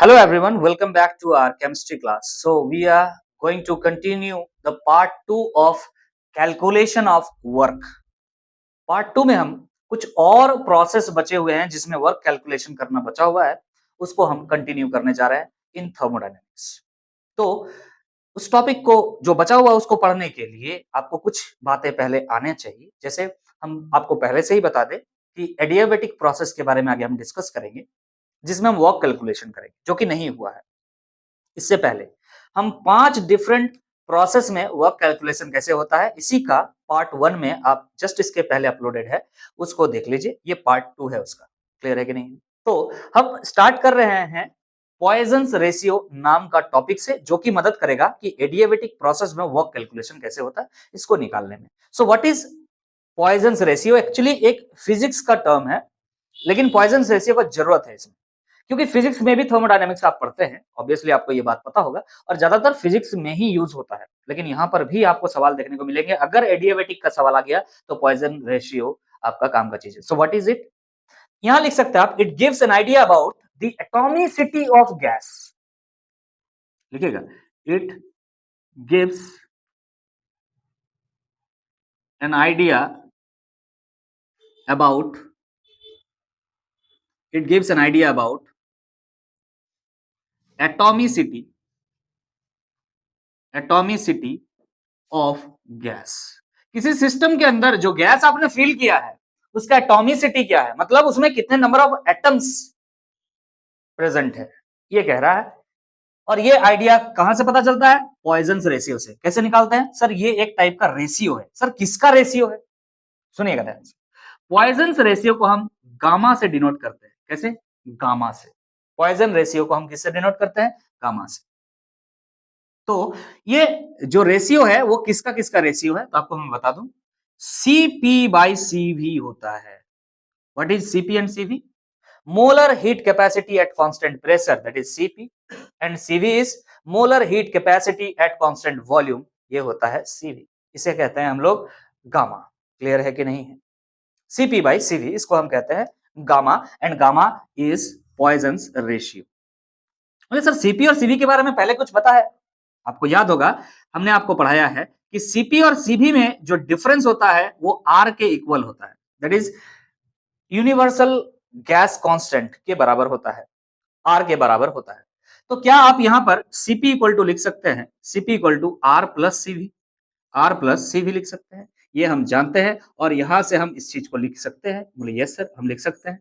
Hello everyone, welcome back to our chemistry class. So we are going to continue the part 2 of calculation of work. Part 2 में हम कुछ और process बचे हुए हैं जिसमें वर्क कैलकुलेशन करना बचा हुआ है, उसको हम कंटिन्यू करने जा रहे हैं इन थर्मोडायनेमिक्स। तो उस टॉपिक को जो बचा हुआ है उसको पढ़ने के लिए आपको कुछ बातें पहले आने चाहिए। जैसे हम आपको पहले से ही बता दें कि एडियाबेटिक प्रोसेस के बारे में आगे हम डिस्कस करेंगे, जिसमें हम वर्क कैलकुलेशन करेंगे, जो कि नहीं हुआ है। इससे पहले हम 5 डिफरेंट प्रोसेस में वर्क कैलकुलेशन कैसे होता है, इसी का पार्ट 1 में आप जस्ट इसके पहले अपलोडेड है, उसको देख लीजिए। ये पार्ट 2 है उसका। क्लियर है कि नहीं? तो हम स्टार्ट कर रहे हैं पॉइजन्स रेशियो नाम का टॉपिक से, जो कि मदद करेगा कि एडियाबेटिक प्रोसेस में वर्क कैलकुलेशन कैसे होता है इसको निकालने में। So what is Poisson's ratio? Actually एक फिजिक्स का टर्म है, लेकिन पॉइजन्स रेशियो का जरूरत है इसमें, क्योंकि फिजिक्स में भी थर्मोडायनेमिक्स आप पढ़ते हैं, ऑब्वियसली आपको ये बात पता होगा, और ज्यादातर फिजिक्स में ही यूज होता है। लेकिन यहाँ पर भी आपको सवाल देखने को मिलेंगे। अगर एडियाबेटिक का सवाल आ गया तो पॉइजन रेशियो आपका काम का चीज है। So what is it? यहां लिख सकते हैं आप, it gives an idea about the atomicity of gas. लिखिएगा, it gives an idea about atomicity of gas. किसी सिस्टम के अंदर जो गैस आपने फिल किया है उसका एटॉमिसिटी क्या है, मतलब उसमें कितने नंबर ऑफ एटम्स प्रेजेंट है, ये कह रहा है। और ये आइडिया कहां से पता चलता है? पॉइजन्स रेशियो से। कैसे निकालते हैं? सर ये एक टाइप का रेशियो है। सर किसका रेशियो है? सुनिएगा ध्यान से। पॉइजन्स रेशियो को हम गामा से डिनोट करते हैं। कैसे? गामा से। पॉइजन रेशियो को हम किससे डिनोट करते हैं? गामा से। तो ये जो रेशियो है वो किसका किसका रेशियो है, तो आपको मैं बता दूं, सीपी बाई सीवी होता है। What is CP and CV? Molar heat capacity at constant pressure, that is CP, and CV is molar heat capacity at constant volume, ये होता है सीवी। इसे कहते हैं हम लोग गामा। क्लियर है कि नहीं है? सीपी बाई सीवी, इसको हम कहते हैं gamma, and gamma is Poisson's ratio. मुझे सर सीपी और सीवी के बारे में पहले कुछ पता है? आपको याद होगा, हमने आपको पढ़ाया है कि सीपी और सीवी में जो डिफरेंस होता है वो आर के इक्वल होता है, that is universal gas constant के बराबर होता है, आर के बराबर होता है। तो क्या आप यहां पर सीपी इक्वल टू लिख सकते हैं, CP equal to R plus CV, R plus CV लिख सकते हैं, ये हम जानते हैं। और यहां से हम इस चीज को लिख सकते हैं। बोले यस सर, हम लिख सकते हैं।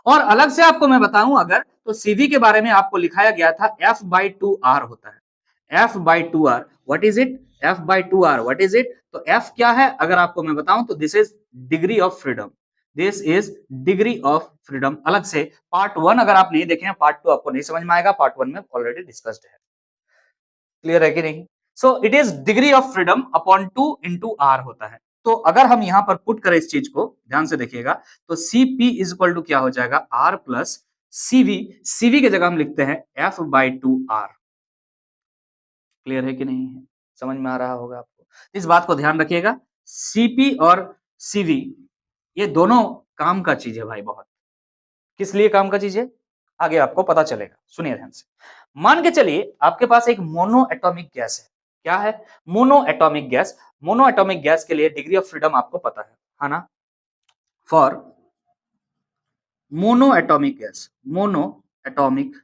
और अलग से आपको मैं बताऊं अगर, तो सीवी के बारे में आपको लिखाया गया था एफ बाई टू आर होता है। F by two R, what is it? F by two R, what is it? तो एफ क्या है अगर आपको मैं बताऊं तो this is degree of freedom. This is degree of freedom. अलग से पार्ट 1 अगर आप नहीं देखे हैं, पार्ट 2 आपको नहीं समझ में आएगा, पार्ट 1 में ऑलरेडी डिस्कस्ड है। क्लियर है कि नहीं? So it is degree of freedom upon 2 into R होता है। तो अगर हम यहां पर पुट करें इस चीज को, ध्यान से देखिएगा, तो सीपी इज इक्वल टू क्या हो जाएगा? Are plus CV. सीवी की जगह हम लिखते हैं F by two R. Clear है कि नहीं है? समझ में आ रहा होगा आपको? इस बात को ध्यान रखिएगा, सीपी और सीवी ये दोनों काम का चीज है भाई। बहुत किस लिए काम का चीज है आगे आपको पता चलेगा। सुनिए ध्यान से। मान के चलिए आपके पास एक मोनो एटॉमिक गैस है। क्या है? Mono atomic gas. Mono atomic gas के लिए डिग्री ऑफ फ्रीडम आपको पता है ना? For mono atomic gas, mono atomic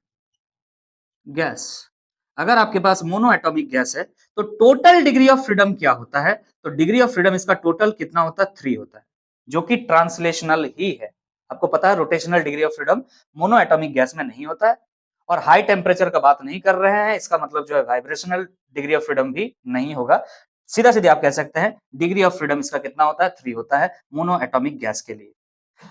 gas, अगर आपके पास मोनो एटॉमिक गैस है तो टोटल डिग्री ऑफ फ्रीडम क्या होता है? तो डिग्री ऑफ फ्रीडम इसका टोटल कितना होता है? 3 होता है, जो कि ट्रांसलेशनल ही है। आपको पता है rotational degree of freedom mono atomic gas में नहीं होता है। और हाई टेम्परेचर का बात नहीं कर रहे हैं, इसका मतलब जो है वाइब्रेशनल डिग्री ऑफ फ्रीडम भी नहीं होगा। सीधा सीधे आप कह सकते हैं डिग्री ऑफ फ्रीडम इसका कितना होता है? 3 होता है मोनो एटॉमिक गैस के लिए।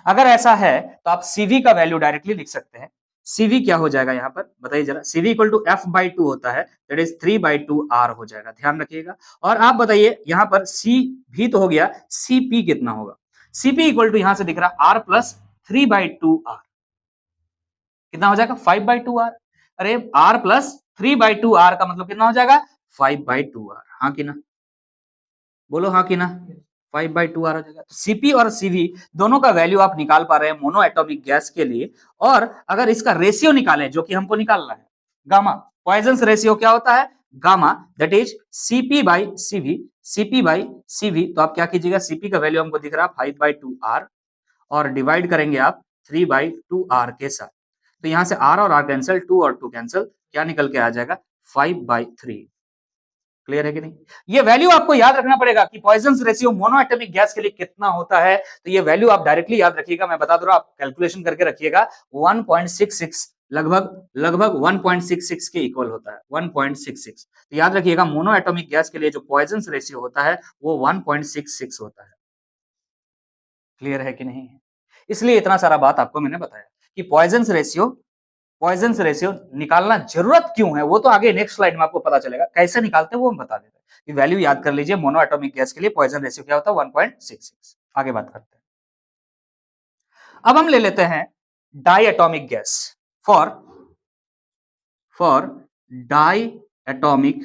अगर ऐसा है तो आप सीवी का वैल्यू डायरेक्टली लिख सकते हैं। सीवी क्या हो जाएगा यहां पर बताइए जरा? CV equal to F by two होता है, that is 3 by two R हो जाएगा। ध्यान रखिएगा। और आप बताइए यहां पर सी भी तो हो गया, सीपी कितना होगा? सीपी इक्वल टू यहां से दिख रहा R plus 3 by two R, कितना हो जाएगा? 5 बाई टू आर। अरे R plus 3 by two R का मतलब कितना हो जाएगा? 5 बाई टू आर। हाँ कि ना? बोलो हाँ कि ना? 5/2 आ जाएगा। Cp और Cv दोनों का वैल्यू आप निकाल पा रहे हैं मोनो एटॉमिक गैस के लिए, और अगर इसका रेशियो निकालें जो कि हमको निकालना है गामा, पॉइजन्स रेशियो क्या होता है gamma, that is Cp/Cv, Cp/Cv। तो आप क्या कीजिएगा, Cp का वैल्यू हमको दिख रहा है 5/2R और डिवाइड करेंगे आप 3/2R के साथ। तो यहां से R और R कैंसिल, 2 और 2 कैंसिल, क्या निकल के आ जाएगा 5/3। क्लियर है कि नहीं? ये वैल्यू आपको याद रखना पड़ेगा कि पॉइजन्स रेशियो मोनोएटॉमिक गैस के लिए कितना होता है। तो ये वैल्यू आप डायरेक्टली याद रखिएगा, मैं बता दे रहा हूं, आप कैलकुलेशन करके रखिएगा। 1.66 लगभग 1.66 के इक्वल होता है, 1.66। तो याद रखिएगा मोनोएटॉमिक गैस के लिए जो पॉइजन्स रेशियो होता है वो 1.66 होता है। क्लियर है कि नहीं? इसलिए इतना सारा बात आपको मैंने बताया कि पॉइजन्स रेशियो निकालना जरूरत क्यों है, वो तो आगे नेक्स्ट स्लाइड में आपको पता चलेगा। कैसे निकालते हैं वो हम बता देते हैं। कि वैल्यू याद कर लीजिए, मोनो एटॉमिक गैस के लिए पॉइजन रेशियो क्या होता है 1.66। आगे बात करते हैं। अब हम ले लेते हैं diatomic gas. For diatomic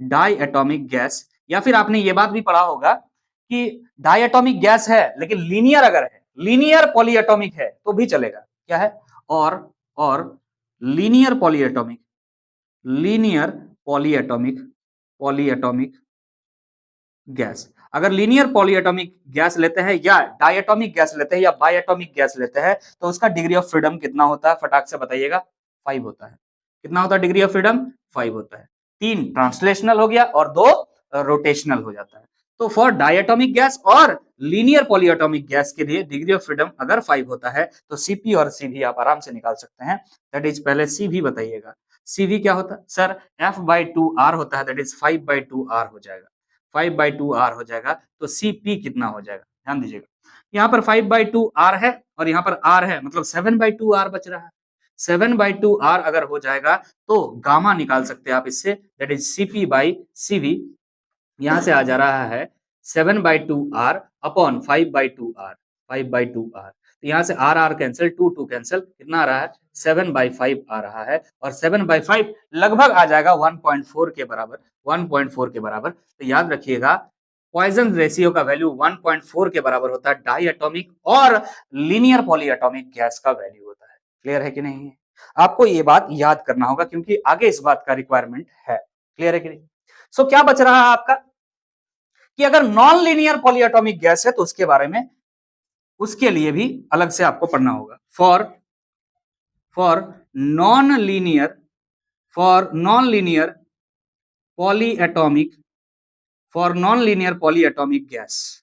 diatomic gas, या फिर आपने ये बात भी पढ़ा होगा कि डाई एटॉमिक गैस है लेकिन लीनियर अगर है, लीनियर पॉलीएटॉमिक है तो भी चलेगा। क्या है? और लीनियर पॉलीएटॉमिक पॉलीएटॉमिक गैस, अगर लीनियर पॉलीएटॉमिक गैस लेते हैं या डायएटॉमिक गैस लेते हैं या बायएटॉमिक गैस लेते हैं तो उसका डिग्री ऑफ फ्रीडम कितना होता है, फटाक से बताइएगा। 5 होता है। कितना होता है डिग्री ऑफ फ्रीडम? 5 होता है। 3 ट्रांसलेशनल हो गया और 2 रोटेशनल हो जाता है। तो फॉर डायएटॉमिक गैस और लीनियर पॉलीएटॉमिक गैस के लिए डिग्री ऑफ फ्रीडम अगर 5 होता है तो Cp और Cv आप आराम से निकाल सकते हैं। दैट इज, पहले Cv बताइएगा। Cv क्या होता है सर? F/2R होता है, दैट इज 5/2R हो जाएगा। 5/2R हो जाएगा। तो Cp कितना हो जाएगा, ध्यान दीजिएगा। यहाँ पर 5/2R है और यहाँ पर R है, मतलब 7/2R बच रहा है। 7/2R अगर हो जाएगा तो गामा निकाल सकते हैं आप इससे, दैट इज Cp/Cv। यहां से आ जा रहा है 7/2R अपॉन 5/2R, 5/2R। तो यहाँ से R R कैंसिल, 2 2 कैंसिल, कितना आ रहा है 7/5 आ रहा है, और 7/5 लगभग आ जाएगा 1.4 के बराबर, 1.4 के बराबर। तो याद रखिएगा पॉइजन रेशियो का वैल्यू 1.4 के बराबर होता है डाई एटॉमिक और लीनियर पॉलीएटॉमिक गैस का वैल्यू होता है। क्लियर है कि नहीं? आपको ये बात याद करना होगा क्योंकि आगे इस बात का रिक्वायरमेंट है। क्लियर है कि नहीं? सो क्या बच रहा है आपका कि अगर नॉन लीनियर पॉलीएटॉमिक गैस है तो उसके बारे में, उसके लिए भी अलग से आपको पढ़ना होगा। For non linear polyatomic gas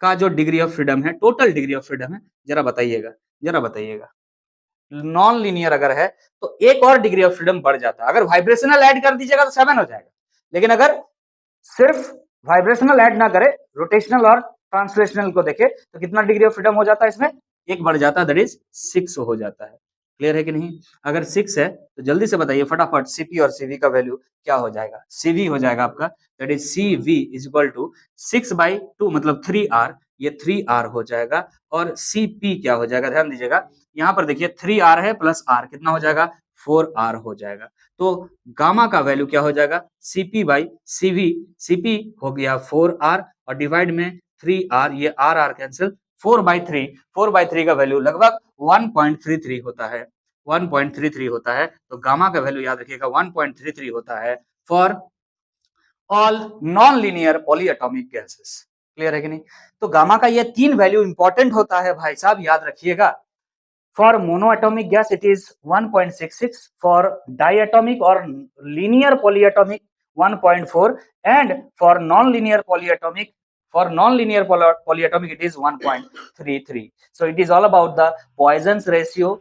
का जो डिग्री ऑफ फ्रीडम है, टोटल डिग्री ऑफ फ्रीडम है, जरा बताइएगा। नॉन लीनियर अगर है तो एक और डिग्री ऑफ फ्रीडम बढ़ जाता है। अगर वाइब्रेशनल ऐड कर दीजिएगा तो 7 हो जाएगा, लेकिन अगर सिर्फ वाइब्रेशनल ऐड ना करे, रोटेशनल और ट्रांसलेशनल को देखे तो कितना डिग्री ऑफ फ्रीडम हो जाता है इसमें? एक बढ़ जाता है, दैट इज 6 हो जाता है। क्लियर है कि नहीं? अगर 6 है तो जल्दी से बताइए फटाफट, Cp और Cv का वैल्यू क्या हो जाएगा? Cv हो जाएगा आपका, that is Cv is equal to 6/2 मतलब 3R, ये 3R हो जाएगा। और Cp क्या हो जाएगा, ध्यान दीजिएगा, यहाँ पर देखिए 3R है प्लस R कितना हो जाएगा? 4R हो जाएगा। तो गामा का वैल्यू क्या हो जाएगा? Cp/Cv, Cp हो गया 4R और डिवाइड में 3R, ये R कैंसिल, 4/3 का वैल्यू लगभग 1.33 होता है, 1.33 होता है। तो गामा का वैल्यू याद रखिएगा 1.33 होता है for all non linear polyatomic gases. Clear है कि नहीं? तो गामा का ये 3 वैल्यू इंपॉर्टेंट होता है भाई साहब, याद रखिएगा। For monoatomic gas, it is 1.66. For diatomic or linear polyatomic, 1.4, and for non-linear polyatomic, it is 1.33. So it is all about the Poisson's ratio.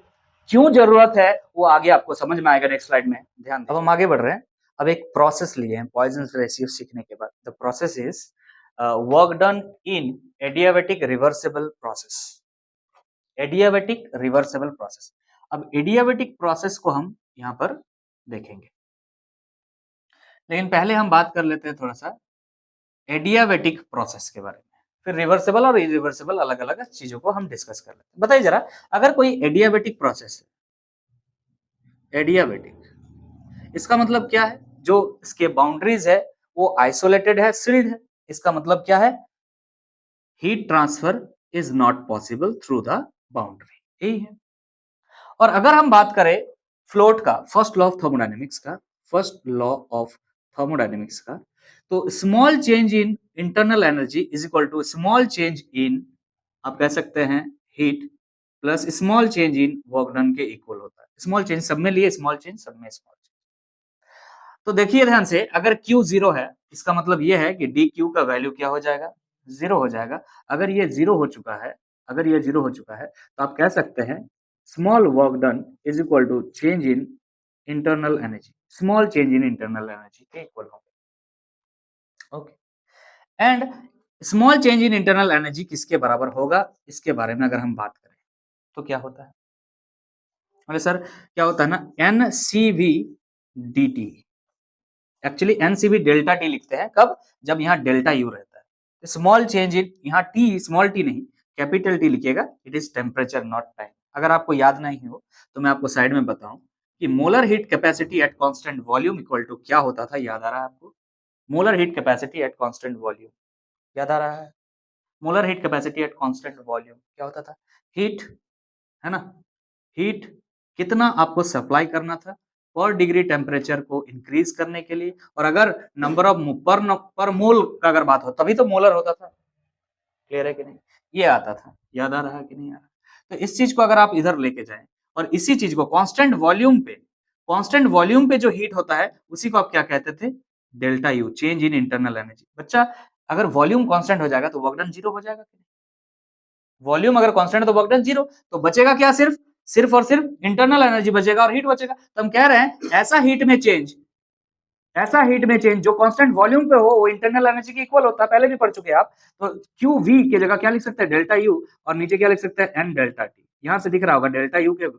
क्यों जरूरत है वो आगे आपको समझ में आएगा नेक्स्ट स्लाइड में, ध्यान। अब हम आगे बढ़ रहे हैं। अब एक प्रोसेस लिए हैं Poisson's ratio सीखने के बाद। The process is work done in adiabatic reversible process. Adiabatic reversible process. अब एडियाबैटिक प्रोसेस को हम यहां पर देखेंगे, लेकिन पहले हम बात कर लेते हैं थोड़ा सा एडियाबैटिक प्रोसेस के बारे में, फिर रिवर्सिबल और इरिवर्सिबल अलग अलग चीजों को हम डिस्कस कर लेते हैं। बताइए जरा, अगर कोई एडियाबैटिक प्रोसेस है, एडियाबैटिक इसका मतलब क्या है? जो इसके बाउंड्रीज है वो आइसोलेटेड है, सील्ड है। इसका मतलब क्या है? Heat transfer is not possible through the boundary, यही है। और अगर हम बात करें फ्लोट का, फर्स्ट लॉ ऑफ थर्मोडायनेमिक्स का, फर्स्ट लॉ ऑफ थर्मोडायनेमिक्स का, तो small change in internal energy is equal to small change in, आप कह सकते हैं, heat plus small change in work done के इक्वल होता है। स्मॉल चेंज सब में लिए स्मॉल चेंज, सब में स्मॉल चेंज। तो देखिए ध्यान से, अगर Q 0 है, इसका मतलब ये है कि dQ का वैल्यू क्या हो जाएगा, 0 हो जाएगा। अगर ये 0 हो चुका है, अगर ये 0 हो चुका है, तो आप कह सकते हैं small work done is equal to change in internal energy, small change in internal energy के इक्वल होगा। Okay, and small change in internal energy किसके बराबर होगा, इसके बारे में अगर हम बात करें तो क्या होता है, अरे सर क्या होता है ना, NCV dt, actually NCV delta T लिखते हैं कब, जब यहाँ डेल्टा यू रहता है। स्मॉल चेंज इन, यहाँ टी स्मॉल टी नहीं कैपिटल टी लिखिएगा, it is temperature not time. अगर आपको याद नहीं हो तो मैं आपको साइड में बताऊं कि molar heat capacity at constant volume equal to क्या होता था, याद आ रहा है आपको? Molar heat capacity at constant volume याद आ रहा है? Molar heat capacity at constant volume क्या होता था? हीट, है ना, हीट कितना आपको सप्लाई करना था पर डिग्री टेम्परेचर को इंक्रीज करने के लिए, और अगर नंबर ऑफ पर मोल का अगर बात हो तभी तो मोलर होता था। क्लियर है कि नहीं? ये आता था, याद आ रहा है कि नहीं आ रहा? तो इस चीज को अगर आप इधर लेके जाएं और इसी चीज को कांस्टेंट वॉल्यूम पे, कांस्टेंट वॉल्यूम पे जो हीट होता है उसी को आप क्या कहते थे? Delta U, change in internal energy. बच्चा अगर वॉल्यूम कांस्टेंट हो जाएगा तो वर्क डन जीरो हो जाएगा। वॉल्यूम अगर कांस्टेंट है तो वर्क डन जीरो, तो बचेगा क्या? सिर्फ सिर्फ और सिर्फ इंटरनल एनर्जी बचेगा और हीट बचेगा। तो हम कह रहे हैं ऐसा हीट में चेंज, ऐसा हीट में चेंज जो कांस्टेंट वॉल्यूम पे हो वो इंटरनल एनर्जी के इक्वल होता है, पहले भी पढ़ चुके हैं आप। तो क्यू वी की जगह क्या लिख सकते हैं? डेल्टा यू, और नीचे क्या लिख सकते हैं? N delta T. यहां से दिख रहा होगा डेल्टा यू के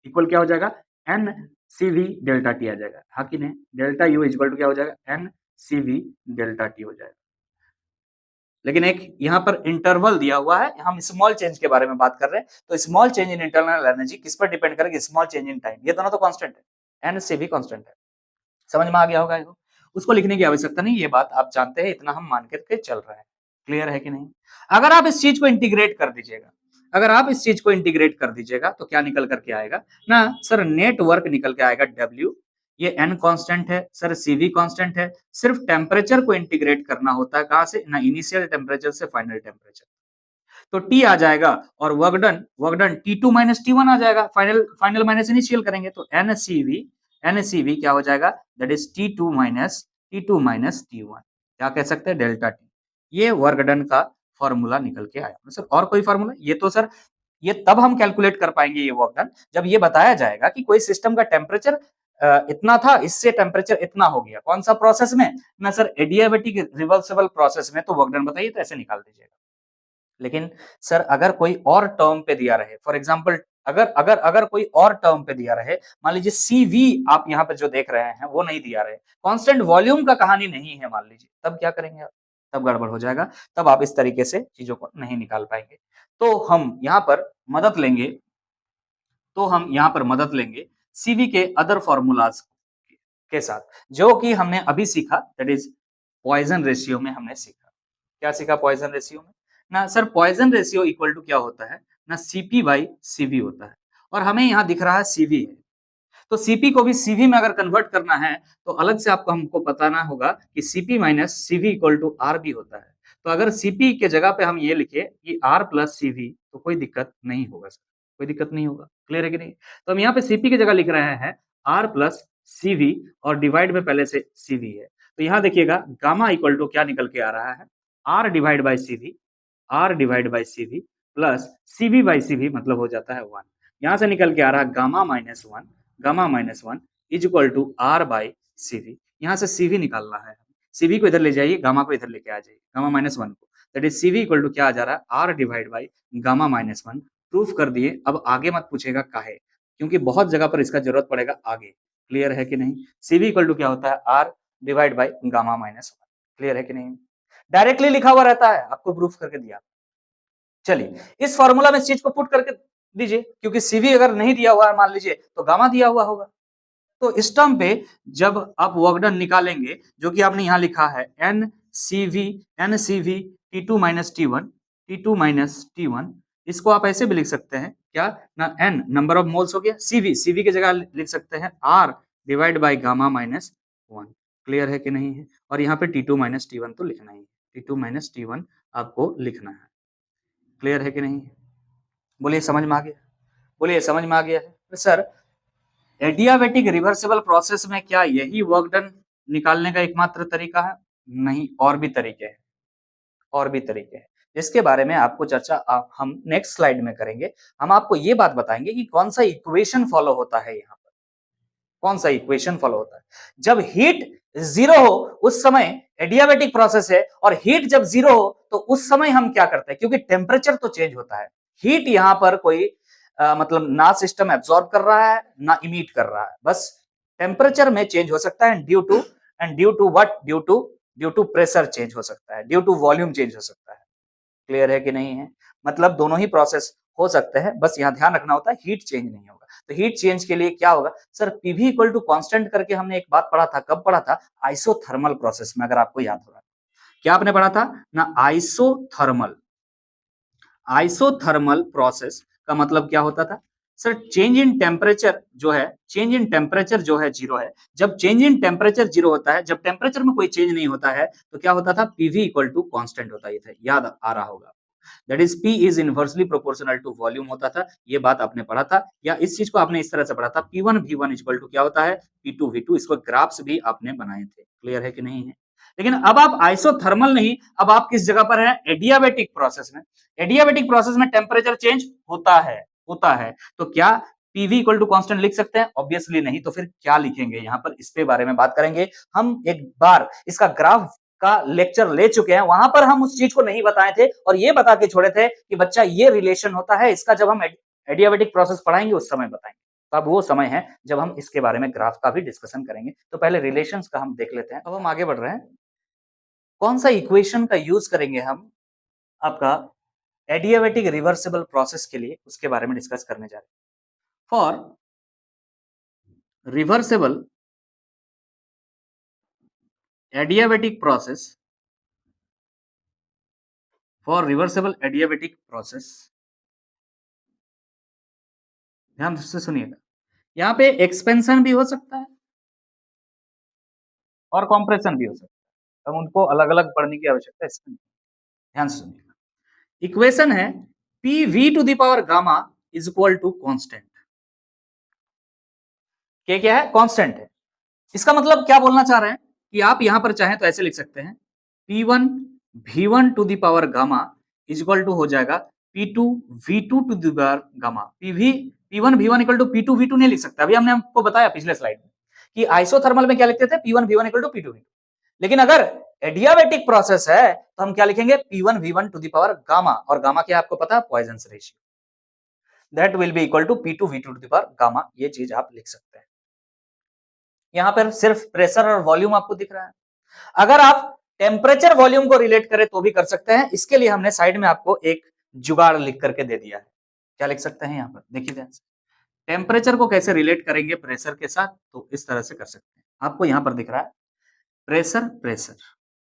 इक्वल क्या हो जाएगा? N C we delta t आ जाएगा, हाँ कि नहीं? डेल्टा यू इक्वल टू क्या हो जाएगा? N C we delta T हो जाएगा। लेकिन एक यहाँ पर इंटरवल दिया हुआ है, हम स्मॉल चेंज के बारे में बात कर रहे हैं, तो small change in internal energy किस पर डिपेंड करेगी? Small change in time. ये दोनों तो कांस्टेंट है, एन से भी कांस्टेंट है। समझ में आ गया होगा? उसको लिखने की आवश्यकता नहीं, ये बात आप जानते हैं, इतना हम मान करके चल रहे हैं। क्लियर है कि नहीं? अगर आप इस चीज को इंटीग्रेट कर दीजिएगा, अगर आप इस चीज को इंटीग्रेट कर दीजिएगा तो क्या निकल करके आएगा ना सर? नेटवर्क निकल के आएगा W, ये n कांस्टेंट है सर, CV कांस्टेंट है। सिर्फ टेम्परेचर को इंटीग्रेट करना होता है, कहां से? ना इनिशियल टेम्परेचर से फाइनल टेम्परेचर। तो T आ जाएगा और work done T2 minus T1 आ जाएगा, फाइनल फाइनल माइनस इनिशियल करेंगे तो NCV क्या हो जाएगा? That is T2 minus T1, क्या कह सकते हैं? Delta T। ये वर्क डन का फॉर्मूला निकल के आया। सर और कोई फॉर्मूला? ये तो सर ये तब हम कैलकुलेट कर पाएंगे ये वर्क डन जब ये बताया जाएगा कि कोई सिस्टम का टेम्परेचर इतना था, इससे टेम्परेचर इतना हो गया। कौन सा प्रोसेस में? ना सर एडियाबेटिक रिवर्सिबल प्रोसेस में। तो वर्क डन बताइए, तो ऐसे निकाल दीजिएगा। लेकिन सर अगर कोई और टर्म पे दिया रहे, फॉर एग्जांपल अगर अगर अगर कोई और टर्म पे दिया रहे, मान लीजिए CV आप यहाँ पे जो देख रहे हैं वो नहीं दिया रहे, कांस्टेंट वॉल्यूम का कहानी नहीं है मान लीजिए, तब क्या करेंगे आप? तब गड़बड़ हो जाएगा, तब आप इस तरीके से चीजों को नहीं निकाल पाएंगे। तो हम यहाँ पर मदद लेंगे, तो हम यहाँ पर मदद लेंगे CV के अदर फॉर्मूलाज के साथ, जो कि हमने अभी सीखा, दैट इज पॉइजन रेशियो में हमने सीखा। क्या सीखा पॉइजन रेशियो में? ना sir Poisson ratio equal to क्या होता है ना? CP बाई CV होता है, और हमें यहाँ दिख रहा है CV है, तो CP को भी CV में अगर कन्वर्ट करना है तो अलग से आपको हमको बताना होगा कि CP minus CV equal to R भी होता है। तो अगर CP के जगह पे हम ये लिखे कि R प्लस CV तो कोई दिक्कत नहीं होगा सर, कोई दिक्कत नहीं होगा। क्लियर है कि नहीं? तो हम यहाँ पे CP की जगह लिख रहे हैं R प्लस CV और डिवाइड में पहले से CV है। तो यहाँ देखिएगा गामा इक्वल टू क्या निकल के आ रहा है? R divide by CV, R divide by CV plus CV by CV मतलब हो जाता है 1। यहाँ से निकल के आ रहा है gamma minus one is equal to R by CV। यहाँ से CV निकालना है, CV को इधर ले जाइए, गामा को इधर लेके आ जाइए, गामा माइनस वन को, that is CV equal to क्या आ जा रहा है? R divide by gamma minus one. Proof कर दिए। अब आगे मत पूछेगा काहे, क्योंकि बहुत जगह पर इसका जरूरत पड़ेगा आगे। क्लियर है कि नहीं? CV इक्वल टू क्या होता है? R divide by gamma minus one. Clear है कि नहीं? डायरेक्टली लिखा हुआ रहता है, आपको प्रूफ करके दिया। चलिए इस फॉर्मूला में इस चीज को पुट करके दीजिए, क्योंकि CV अगर नहीं दिया हुआ है मान लीजिए तो गामा दिया हुआ होगा। तो इस टर्म पे जब आप वर्क डन निकालेंगे, जो कि आपने यहां लिखा है NCV T2 minus T1, T2 minus T1, इसको आप ऐसे भी लिख सकते हैं क्या ना, n नंबर ऑफ मोल्स हो गया, CV की जगह लिख सकते हैं R divide by gamma minus 1। Clear है कि नहीं है? और यहाँ पे T2 माइनस T1 तो लिखना ही है, T2 माइनस T1 आपको लिखना है। क्लियर है कि नहीं है? बोलिए समझ में आ गया? बोलिए समझ में आ गया है? तो सर एडियाबेटिक रिवर्सिबल प्रोसेस में क्या यही वर्क डन निकालने का एकमात्र तरीका है? नहीं, और भी तरीके हैं, और भी तरीके हैं, जिसके बारे में आपको चर्चा हम नेक्स्ट स्लाइड में करेंगे। हम आपको ये बात बताएंगे कि कौन सा इक्वेशन फॉलो होता है यहाँ पर, कौन सा इक्वेशन फॉलो होता है। जब हीट जीरो हो उस समय एडियाबेटिक प्रोसेस है, और हीट जब जीरो हो तो उस समय हम क्या करते हैं, क्योंकि टेम्परेचर तो चेंज होता है, हीट यहां पर कोई मतलब ना सिस्टम एब्सॉर्ब कर रहा है ना इमिट कर रहा है, बस टेम्परेचर में चेंज हो सकता है, due to what, due to pressure change हो सकता है, ड्यू टू वॉल्यूम चेंज हो सकता है। क्लियर है कि नहीं है? मतलब दोनों ही प्रोसेस हो सकते हैं, बस यहाँ ध्यान रखना होता है हीट चेंज नहीं होगा। तो हीट चेंज के लिए क्या होगा sir, PV equal to constant करके हमने एक बात पढ़ा था, कब पढ़ा था? आइसोथर्मल प्रोसेस में, अगर आपको याद होगा। क्या आपने पढ़ा था ना? आइसोथर्मल। आइसोथर्मल प्रोसेस का मतलब क्या होता था सर? चेंज इन टेम्परेचर जो है, चेंज इन टेम्परेचर जो है जीरो है। जब चेंज इन टेम्परेचर जीरो होता है, जब टेम्परेचर में कोई चेंज नहीं होता है, तो क्या होता था? पीवी इक्वल टू कांस्टेंट होता है, याद आ रहा होगा। That is P is inversely proportional to volume होता था, ये बात आपने पढ़ा था, या इस चीज को आपने इस तरह से पढ़ा था, P1 V1 इक्वल टू क्या होता है? P2 V2। इसको ग्राफ्स भी आपने बनाए थे। क्लियर है कि नहीं है? लेकिन अब आप आइसोथर्मल नहीं, अब आप किस जगह पर है? एडियाबेटिक प्रोसेस में। एडियाबेटिक प्रोसेस में टेम्परेचर चेंज होता है, होता है, तो क्या पीवी इक्वल टू कांस्टेंट लिख सकते हैं? ऑब्वियसली नहीं, तो फिर क्या लिखेंगे यहाँ पर? इस पे बारे में बात करेंगे हम। एक बार इसका ग्राफ का लेक्चर ले चुके हैं, वहां पर हम उस चीज को नहीं बताए थे और ये बता के छोड़े थे कि बच्चा ये रिलेशन होता है इसका, जब हम एडियाबेटिक प्रोसेस पढ़ाएंगे उस समय बताएंगे। तो अब वो समय है जब हम इसके बारे में ग्राफ का भी डिस्कशन करेंगे। तो पहले रिलेशंस का हम देख लेते हैं। अब हम आगे बढ़ रहे हैं, कौन सा इक्वेशन का यूज करेंगे हम आपका एडियाबेटिक रिवर्सिबल प्रोसेस के लिए, उसके बारे में डिस्कस करने जा रहे हैं। For reversible adiabatic process, for reversible adiabatic process, ध्यान से सुनिएगा, यहाँ पे एक्सपेंशन भी हो सकता है और कॉम्प्रेशन भी हो सकता है, हम उनको अलग अलग पढ़ने की आवश्यकता है इसमें। ध्यान से सुनिएगा, इक्वेशन है P V to the power gamma is equal to constant. क्या है? कांस्टेंट है। इसका मतलब क्या बोलना चाह रहे हैं कि आप यहां पर चाहें तो ऐसे लिख सकते हैं, P1 V1 to the power gamma is equal to हो जाएगा P2 V2 to the power gamma. P1 V1 equal to P2 V2 नहीं लिख सकता, अभी हमने आपको बताया पिछले स्लाइड में कि आइसोथर्मल में क्या लिखते थे? P1 V1 equal to P2 V2। लेकिन अगर एडियाबेटिक प्रोसेस है तो हम क्या लिखेंगे? P1 V1 to the power gamma, और गामा क्या आपको पता है? Poisson's ratio, that will be equal to P2 V2 to the power gamma. ये चीज आप लिख सकते हैं। यहां पर सिर्फ प्रेशर और वॉल्यूम आपको दिख रहा है। अगर आप टेम्परेचर वॉल्यूम को रिलेट करें तो भी कर सकते हैं। इसके लिए हमने साइड में आपको एक जुगाड़ लिख करके दे दिया है। क्या लिख सकते हैं? यहां पर देखिए ध्यान से, टेम्परेचर को कैसे रिलेट करेंगे प्रेशर के साथ, तो इस तरह से कर सकते हैं। आपको यहां पर दिख रहा है प्रेशर, प्रेशर।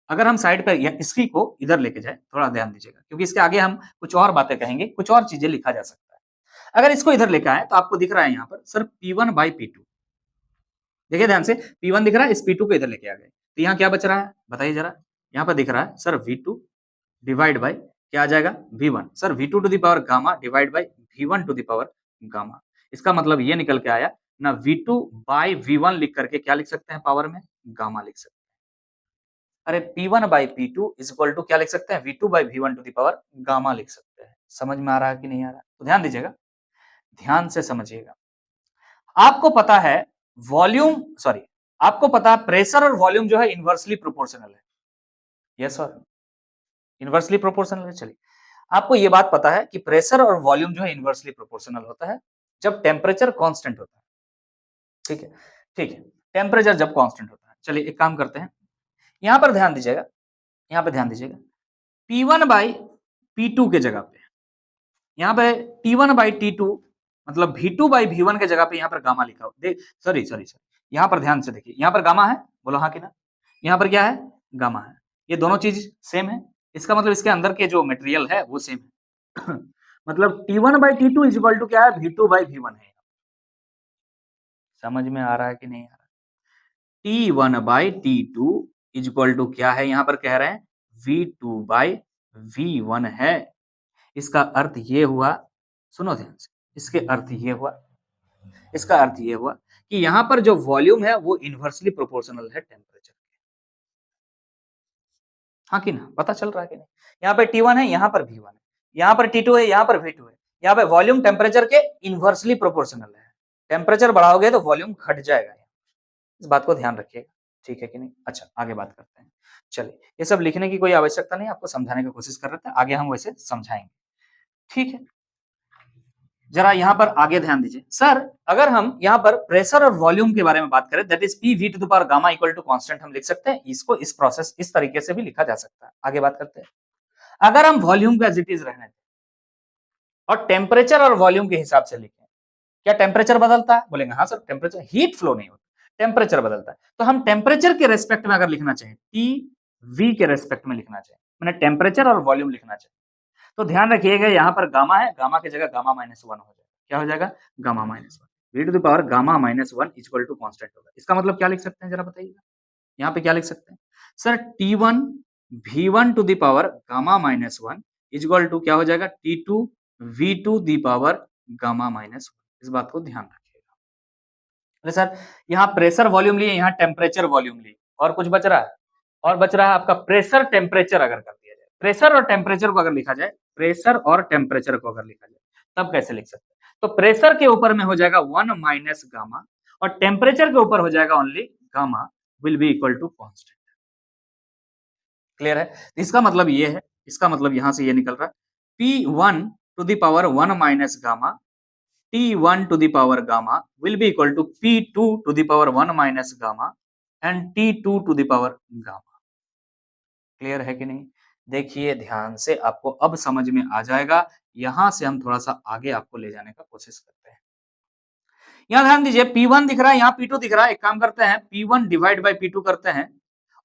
अगर हम साइड पर इसी को इधर लेके जाए, थोड़ा ध्यान दीजिएगा, क्योंकि इसके आगे हम कुछ और बातें कहेंगे, कुछ और चीजें लिखा जा सकता है। अगर इसको इधर लेके आए तो आपको दिख रहा है यहां पर सर P1 बाई P2। देखिए ध्यान से, P1 दिख रहा है, इस P2 को इधर लेके आ गए, तो यहाँ क्या बच रहा है बताइए जरा? यहाँ पर दिख रहा है सर V2 डिवाइड बाय क्या आ जाएगा? V1। Sir V2 to the power gamma divide by V1 to the power gamma. इसका मतलब ये निकल के आया ना, V2 बाय V1 लिख करके क्या लिख सकते हैं पावर में? गामा लिख सकते हैं। अरे P1 bye P2 is equal to क्या लिख सकते हैं? V2 by V1 to the power gamma लिख सकते हैं। समझ में आ रहा है कि नहीं आ रहा? तो ध्यान दीजिएगा, ध्यान से समझिएगा। आपको पता है वॉल्यूम, सॉरी, आपको पता है प्रेशर और वॉल्यूम जो है इनवर्सली प्रोपोर्शनल है। यस सर, इनवर्सली प्रोपोर्शनल है। चलिए, आपको यह बात पता है कि प्रेशर और वॉल्यूम जो है इनवर्सली प्रोपोर्शनल होता है जब टेम्परेचर कांस्टेंट होता है। ठीक है, ठीक है, टेम्परेचर जब कांस्टेंट होता है। चलिए एक काम करते हैं, यहां पर ध्यान दीजिएगा, यहां पर ध्यान दीजिएगा, P1 बाई P2 के जगह पे, यहाँ पे T1 बाई T2 मतलब V2 बाई V1 के जगह पे यहाँ पर गामा लिखा हो, सॉरी सॉरी सॉरी, यहाँ पर ध्यान से देखिए, यहाँ पर गामा है, बोलो हाँ कि ना? यहाँ पर क्या है? गामा है। ये दोनों चीज सेम है, इसका मतलब इसके अंदर के जो मटेरियल है वो सेम है मतलब T1/T2 इज इक्वल टू क्या है, V2/V1 है। समझ में आ रहा है कि नहीं आ रहा? T1/T2 इज इक्वल टू क्या है, यहां पर कह रहे हैं V2/V1 है। इसका अर्थ ये हुआ, सुनो ध्यान से, इसके अर्थ ये हुआ, इसका अर्थ ये हुआ कि यहां पर जो वॉल्यूम है वो इनवर्सली प्रोपोर्शनल है टेम्परेचर। हाँ कि ना, पता चल रहा है कि नहीं? यहाँ पे T1 है, यहाँ पर V1 है, यहाँ पर T2 है, यहाँ पर V2 है। यहाँ पे वॉल्यूम टेम्परेचर के इनवर्सली प्रोपोर्शनल है। टेम्परेचर बढ़ाओगे तो वॉल्यूम घट जाएगा, इस बात को ध्यान रखिएगा, ठीक है कि नहीं? अच्छा, आगे बात करते हैं। चलिए, ये सब लिखने की कोई आवश्यकता नहीं, आपको समझाने की कोशिश कर रहे थे, आगे हम वैसे समझाएंगे, ठीक है? जरा यहाँ पर आगे ध्यान दीजिए। सर, अगर हम यहाँ पर प्रेशर और वॉल्यूम के बारे में बात करें, that is P V to the power gamma equal to constant, हम लिख सकते हैं इसको, इस प्रोसेस इस तरीके से भी लिखा जा सकता है। आगे बात करते हैं। अगर हम वॉल्यूम का एज इट इज रहने दें और टेम्परेचर और वॉल्यूम के हिसाब से लिखें, क्या टेम्परेचर बदलता है? बोलेंगे हाँ सर, टेम्परेचर, हीट फ्लो नहीं होता, टेम्परेचर बदलता है। तो हम टेम्परेचर के रेस्पेक्ट में अगर लिखना चाहें, टी वी के रेस्पेक्ट में लिखना चाहें, मैंने टेम्परेचर और वॉल्यूम लिखना चाहिए, तो ध्यान रखिएगा यहाँ पर गामा है, गामा की जगह गामा -1 हो जाएगा। क्या हो जाएगा? Gamma -1, V to the power gamma -1 equal to constant होगा। इसका मतलब क्या लिख सकते हैं, जरा बताइएगा। यहाँ पे क्या लिख सकते हैं sir? T1 V1 to the power gamma -1 equal to क्या हो जाएगा? T2 V2 the power gamma -1। इस बात को ध्यान रखिएगा। अरे सर, यहाँ प्रेशर वॉल्यूम लिए, यहाँ टेम्परेचर वॉल्यूम लिए, और कुछ बच रहा है? और बच रहा है आपका प्रेशर टेम्परेचर। अगर कर दिया जाए प्रेशर और टेम्परेचर को अगर लिखा जाए, प्रेशर और टेम्परेचर को अगर लिखा जाए, तब कैसे लिख सकते हैं? तो प्रेशर के ऊपर में हो जाएगा 1 माइनस गामा, और टेम्परेचर के ऊपर हो जाएगा only gamma will be equal to constant. Clear है? इसका मतलब ये है, इसका मतलब यहां से ये निकल रहा है P1 to the power 1 minus gamma, T1 to the power gamma will be equal to P2 to the power 1 minus gamma and T2 to the power gamma. Clear है कि नहीं? देखिए ध्यान से, आपको अब समझ में आ जाएगा। यहां से हम थोड़ा सा आगे आपको ले जाने का कोशिश करते हैं। यहां ध्यान दीजिए, P1 दिख रहा है, यहाँ P2 दिख रहा है। एक काम करते हैं, P1 डिवाइड बाय P2 करते हैं,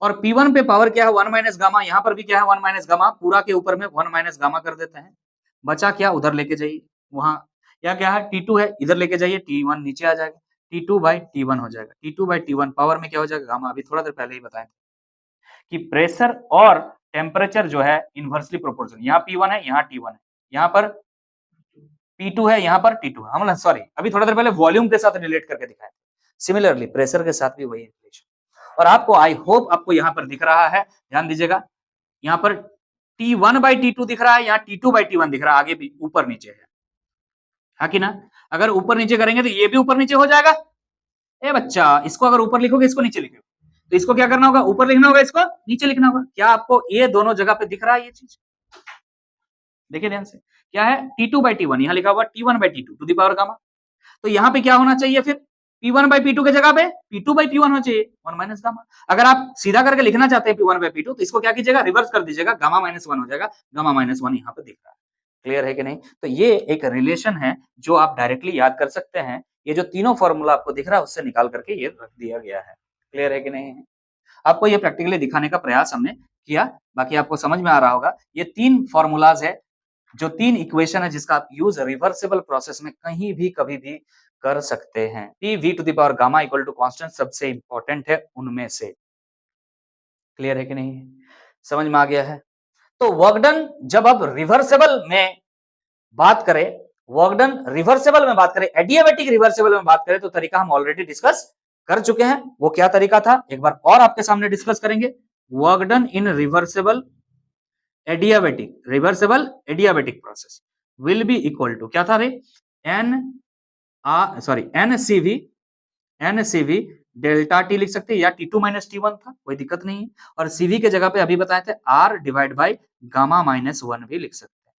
और P1 पे पावर क्या है? 1 माइनस गामा, यहाँ पर भी क्या है? 1 माइनस गामा, पूरा के ऊपर में 1 माइनस गामा कर देते हैं। बचा क्या? उधर लेके जाइए, वहां या क्या है? T2 है, इधर लेके जाइए, T1 नीचे आ जाएगा, T2 बाई T1 हो जाएगा। T2 बाई T1 पावर में क्या हो जाएगा? गामा। अभी थोड़ा देर पहले ही बताए कि प्रेशर और टेम्परेचर जो है इनवर्सली प्रोपोर्शनल। यहाँ P1 है, यहाँ T1 है, यहाँ पर P2 है, यहाँ पर T2 है। हम सॉरी, अभी थोड़ा देर पहले वॉल्यूम के साथ रिलेट करके दिखाया। सिमिलरली प्रेशर के साथ भी वही रिलेशन, और आपको आई होप आपको यहाँ पर दिख रहा है, ध्यान दीजिएगा। यहाँ पर T1/T2 दिख रहा है, यहाँ T2/T1 दिख रहा है, आगे भी ऊपर नीचे है, हाँ कि ना? अगर ऊपर नीचे करेंगे तो ये भी ऊपर नीचे हो जाएगा। ए बच्चा, इसको अगर ऊपर लिखोगे, इसको नीचे लिखोगे, तो इसको क्या करना होगा? ऊपर लिखना होगा, इसको नीचे लिखना होगा। क्या आपको ये दोनों जगह पे दिख रहा है ये चीज? देखिए ध्यान से, क्या है? T2/T1, यहाँ लिखा हुआ T1/T2 to the power gamma. तो यहाँ पे क्या होना चाहिए फिर? P1/P2 की जगह पे P2/P1 होना चाहिए, 1 माइनस गामा। अगर आप सीधा करके लिखना चाहते हैं P1/P2, तो इसको क्या कीजिएगा? रिवर्स कर दीजिएगा, गामा -1 हो जाएगा, गामा -1 यहाँ पे दिख रहा है। क्लियर है कि नहीं? तो ये एक रिलेशन है जो आप डायरेक्टली याद कर सकते हैं। ये जो तीनों फॉर्मूला आपको दिख रहा है, उससे निकाल करके ये रख दिया गया है। क्लियर है कि नहीं? आपको ये प्रैक्टिकली दिखाने का प्रयास हमने किया, बाकी आपको समझ में आ रहा होगा। ये 3 फॉर्मूलाज है, जो 3 इक्वेशन है, जिसका आप यूज रिवर्सिबल प्रोसेस में कहीं भी कभी भी कर सकते हैं। P V to the power gamma equal to constant सबसे इंपॉर्टेंट है उनमें से। क्लियर है कि नहीं? समझ में आ गया है? तो वर्क डन जब अब रिवर्सिबल में बात करें, वर्क डन रिवर्सिबल में बात करें, एडियाबैटिक रिवर्सिबल में बात करें, तो तरीका हम ऑलरेडी डिस्कस कर चुके हैं। वो क्या तरीका था, एक बार और आपके सामने डिस्कस करेंगे। Work done in reversible adiabatic process will be equal to क्या था रे? एनसीवी डेल्टा टी लिख सकते हैं, या T2 माइनस T1 था, कोई दिक्कत नहीं है। और सीवी के जगह पे अभी बताए थे R डिवाइड बाई गामा -1 भी लिख सकते हैं,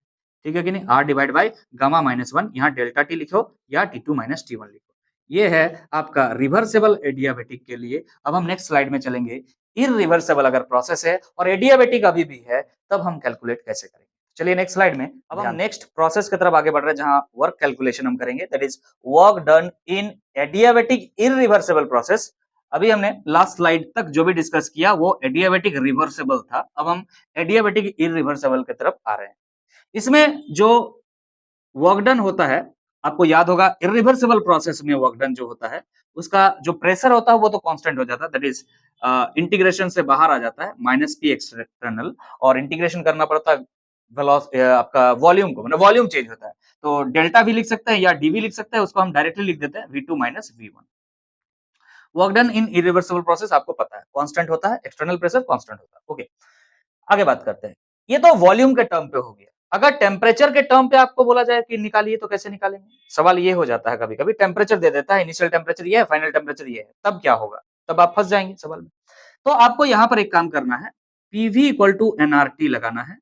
ठीक है कि नहीं? R डिवाइड बाई गामा -1, यहाँ डेल्टा टी लिखो या T2 माइनस T1 लिखो। ये है आपका रिवर्सिबल एडियाबैटिक के लिए। अब हम नेक्स्ट स्लाइड में चलेंगे। इररिवर्सिबल अगर प्रोसेस है और एडियाबैटिक अभी भी है, तब हम कैलकुलेट कैसे करेंगे। चलिए नेक्स्ट स्लाइड में अब हम नेक्स्ट प्रोसेस की तरफ आगे बढ़ रहे हैं, जहां वर्क कैलकुलेशन हम करेंगे, that is work done in adiabatic irreversible process. अभी हमने लास्ट स्लाइड तक जो भी डिस्कस किया वो एडियाबेटिक रिवर्सिबल था। अब हम एडियाबेटिक इरिवर्सिबल की तरफ आ रहे हैं। इसमें जो वर्क डन होता है, आपको याद होगा इरिवर्सिबल प्रोसेस में वर्क डन जो होता है, उसका जो प्रेशर होता है वो तो कांस्टेंट हो जाता है, दैट इज इंटीग्रेशन से बाहर आ जाता है माइनस पी एक्सटर्नल, और इंटीग्रेशन करना पड़ता है आपका वॉल्यूम को, मतलब वॉल्यूम चेंज होता है, तो डेल्टा भी लिख सकते हैं या डी भी लिख सकते हैं, उसको हम डायरेक्टली लिख देते हैं V2 minus V1। Work done in irreversible process आपको पता है कांस्टेंट होता है, एक्सटर्नल प्रेशर कांस्टेंट होता है। ओके, आगे बात करते हैं। ये तो वॉल्यूम के टर्म पे हो गया। अगर टेम्परेचर के टर्म पे आपको बोला जाए कि निकालिए तो कैसे निकालेंगे? सवाल ये हो जाता है कभी-कभी, टेम्परेचर दे देता है, इनिशियल टेम्परेचर ये है, फाइनल टेम्परेचर ये है, तब क्या होगा? तब आप फंस जाएंगे सवाल में। तो आपको यहां पर एक काम करना है, पीवी इक्वल टू एनआरटी लगाना है।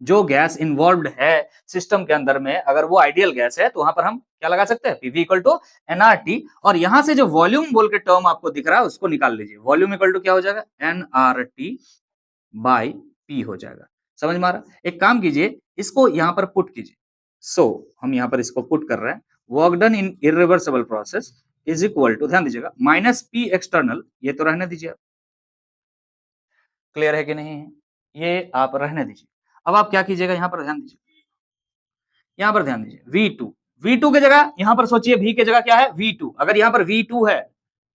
जो गैस इन्वॉल्व्ड है सिस्टम के अंदर में, अगर वो आइडियल गैस है तो वहां पर हम क्या लगा सकते हैं? पीवी इक्वल टू एनआरटी, और यहां से जो वॉल्यूम बोल के टर्म आपको दिख रहा है उसको निकाल लीजिए। वॉल्यूम इक्वल टू क्या हो जाएगा? एनआरटी बाई पी हो जाएगा। समझ में आ रहा? एक काम कीजिए, इसको यहां पर पुट कीजिए। सो हम यहां पर इसको पुट कर रहे हैं, work done in irreversible process is equal to, ध्यान दीजिएगा, माइनस पी एक्सटर्नल, ये तो रहने दीजिए। क्लियर है कि नहीं है? ये आप रहने दीजिए। अब आप क्या कीजिएगा, यहां पर ध्यान दीजिए, यहां पर ध्यान दीजिए, V2, V2 की जगह यहां पर सोचिए V की जगह क्या है? V2। अगर यहां पर V2 है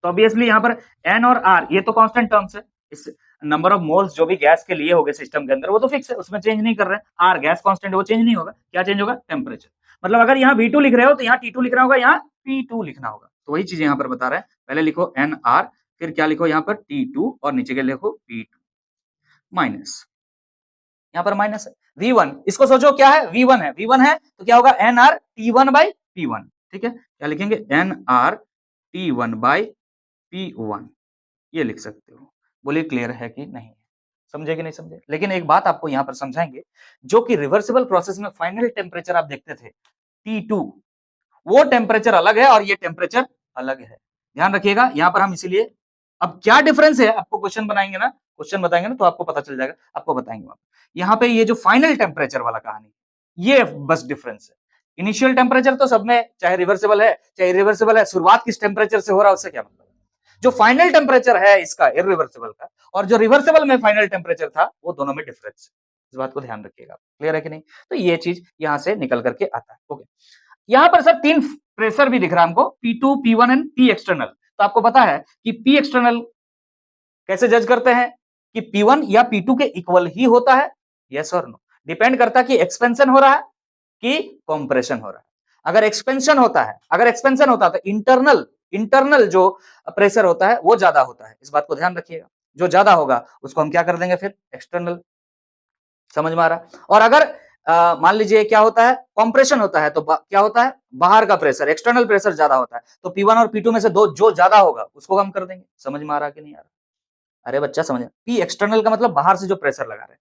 तो ऑब्वियसली यहां पर N और R ये तो कांस्टेंट टर्म्स है। इस नंबर ऑफ मोल्स जो भी गैस के लिए होंगे सिस्टम के अंदर वो तो फिक्स है, उसमें चेंज नहीं कर रहे हैं। R गैस कांस्टेंट है, वो चेंज नहीं होगा। क्या चेंज होगा? टेम्परेचर। मतलब अगर यहाँ V2 लिख रहे हो तो यहाँ T2 लिखना होगा, यहाँ P2 लिखना होगा। तो वही चीज यहाँ पर बता रहे हैं, पहले लिखो NR, फिर क्या लिखो यहाँ पर T2, और नीचे के लिखो P2 माइनस, यहाँ पर माइनस है V1। इसको सोचो क्या है? V1 है, V1 है तो क्या होगा? NR T1 by P1। ठीक है, क्या लिखेंगे? NR T1 बाई P1, ये लिख सकते हो। बोलिए क्लियर है कि नहीं? समझे कि नहीं समझे? लेकिन एक बात आपको यहाँ पर समझाएंगे, जो कि रिवर्सिबल प्रोसेस में फाइनल टेम्परेचर आप देखते थे T2, वो टेम्परेचर अलग है और ये टेम्परेचर अलग है। ध्यान रखिएगा, यहाँ पर हम इसीलिए, अब क्या डिफरेंस है आपको क्वेश्चन बनाएंगे ना, क्वेश्चन बताएंगे ना तो आपको पता चल जाएगा, आपको बताएंगे वहां। यहाँ पे ये जो फाइनल टेम्परेचर वाला कहानी, ये बस डिफरेंस है। इनिशियल टेम्परेचर तो सब में, चाहे रिवर्सिबल है चाहे इरिवर्सिबल है, शुरुआत किस टेम्परेचर से हो रहा है उससे क्या मतलब। जो फाइनल टेम्परेचर है इसका इरिवर्सिबल का, और जो रिवर्सिबल में फाइनल टेम्परेचर था, वो दोनों में डिफरेंस है। इस बात को ध्यान रखिएगा। क्लियर है कि नहीं? तो ये चीज यहां से निकल करके आता है। ओके, यहां पर सर तीन प्रेशर भी दिख रहा है हमको, P2, P1 and P external. तो आपको पता है कि P एक्सटर्नल कैसे जज करते हैं कि P1 या P2 के इक्वल ही होता है? यस और नो, डिपेंड करता है कि एक्सपेंशन हो रहा है कि कंप्रेशन हो रहा है। अगर एक्सपेंशन होता है, अगर एक्सपेंशन होता है तो इंटरनल इंटरनल जो प्रेशर होता है वो ज्यादा होता है। इस बात को ध्यान रखिएगा, जो ज्यादा होगा उसको हम क्या कर देंगे? फिर एक्सटर्नल। समझ में आ रहा? और अगर मान लीजिए क्या होता है? कंप्रेशन होता है तो क्या होता है? बाहर का प्रेशर, एक्सटर्नल प्रेशर ज्यादा होता है, तो P1 और P2 में से दो जो ज्यादा होगा उसको हम कर देंगे। समझ में आ रहा कि नहीं आ रहा? अरे बच्चा समझ, P एक्सटर्नल का मतलब बाहर से जो प्रेशर लगा रहे हैं,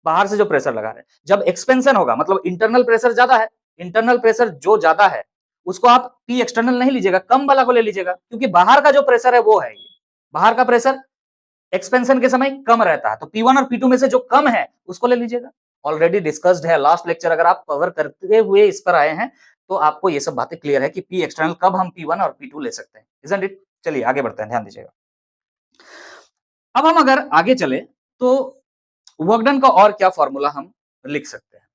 बाहर से जो प्रेशर लगा रहे हैं। जब एक्सपेंशन होगा मतलब इंटरनल प्रेशर ज्यादा है, इंटरनल प्रेशर जो ज्यादा है उसको आप P एक्सटर्नल नहीं लीजिएगा, कम वाला को ले लीजिएगा, क्योंकि बाहर का जो प्रेशर है वो है ये। बाहर का प्रेशर एक्सपेंशन के समय कम रहता है, तो P1 और P2 में से जो कम है उसको ले लीजिएगा। ऑलरेडी डिस्कस्ड है लास्ट लेक्चर, अगर आप कवर करते हुए इस पर आए हैं तो आपको ये सब बातें क्लियर है कि P एक्सटर्नल कब हम P1 और P2 ले सकते हैं। Isn't it? चलिए आगे बढ़ते हैं, ध्यान दीजिएगा। अब हम अगर आगे चले तो वर्क डन का और क्या फॉर्मूला हम लिख सकते हैं?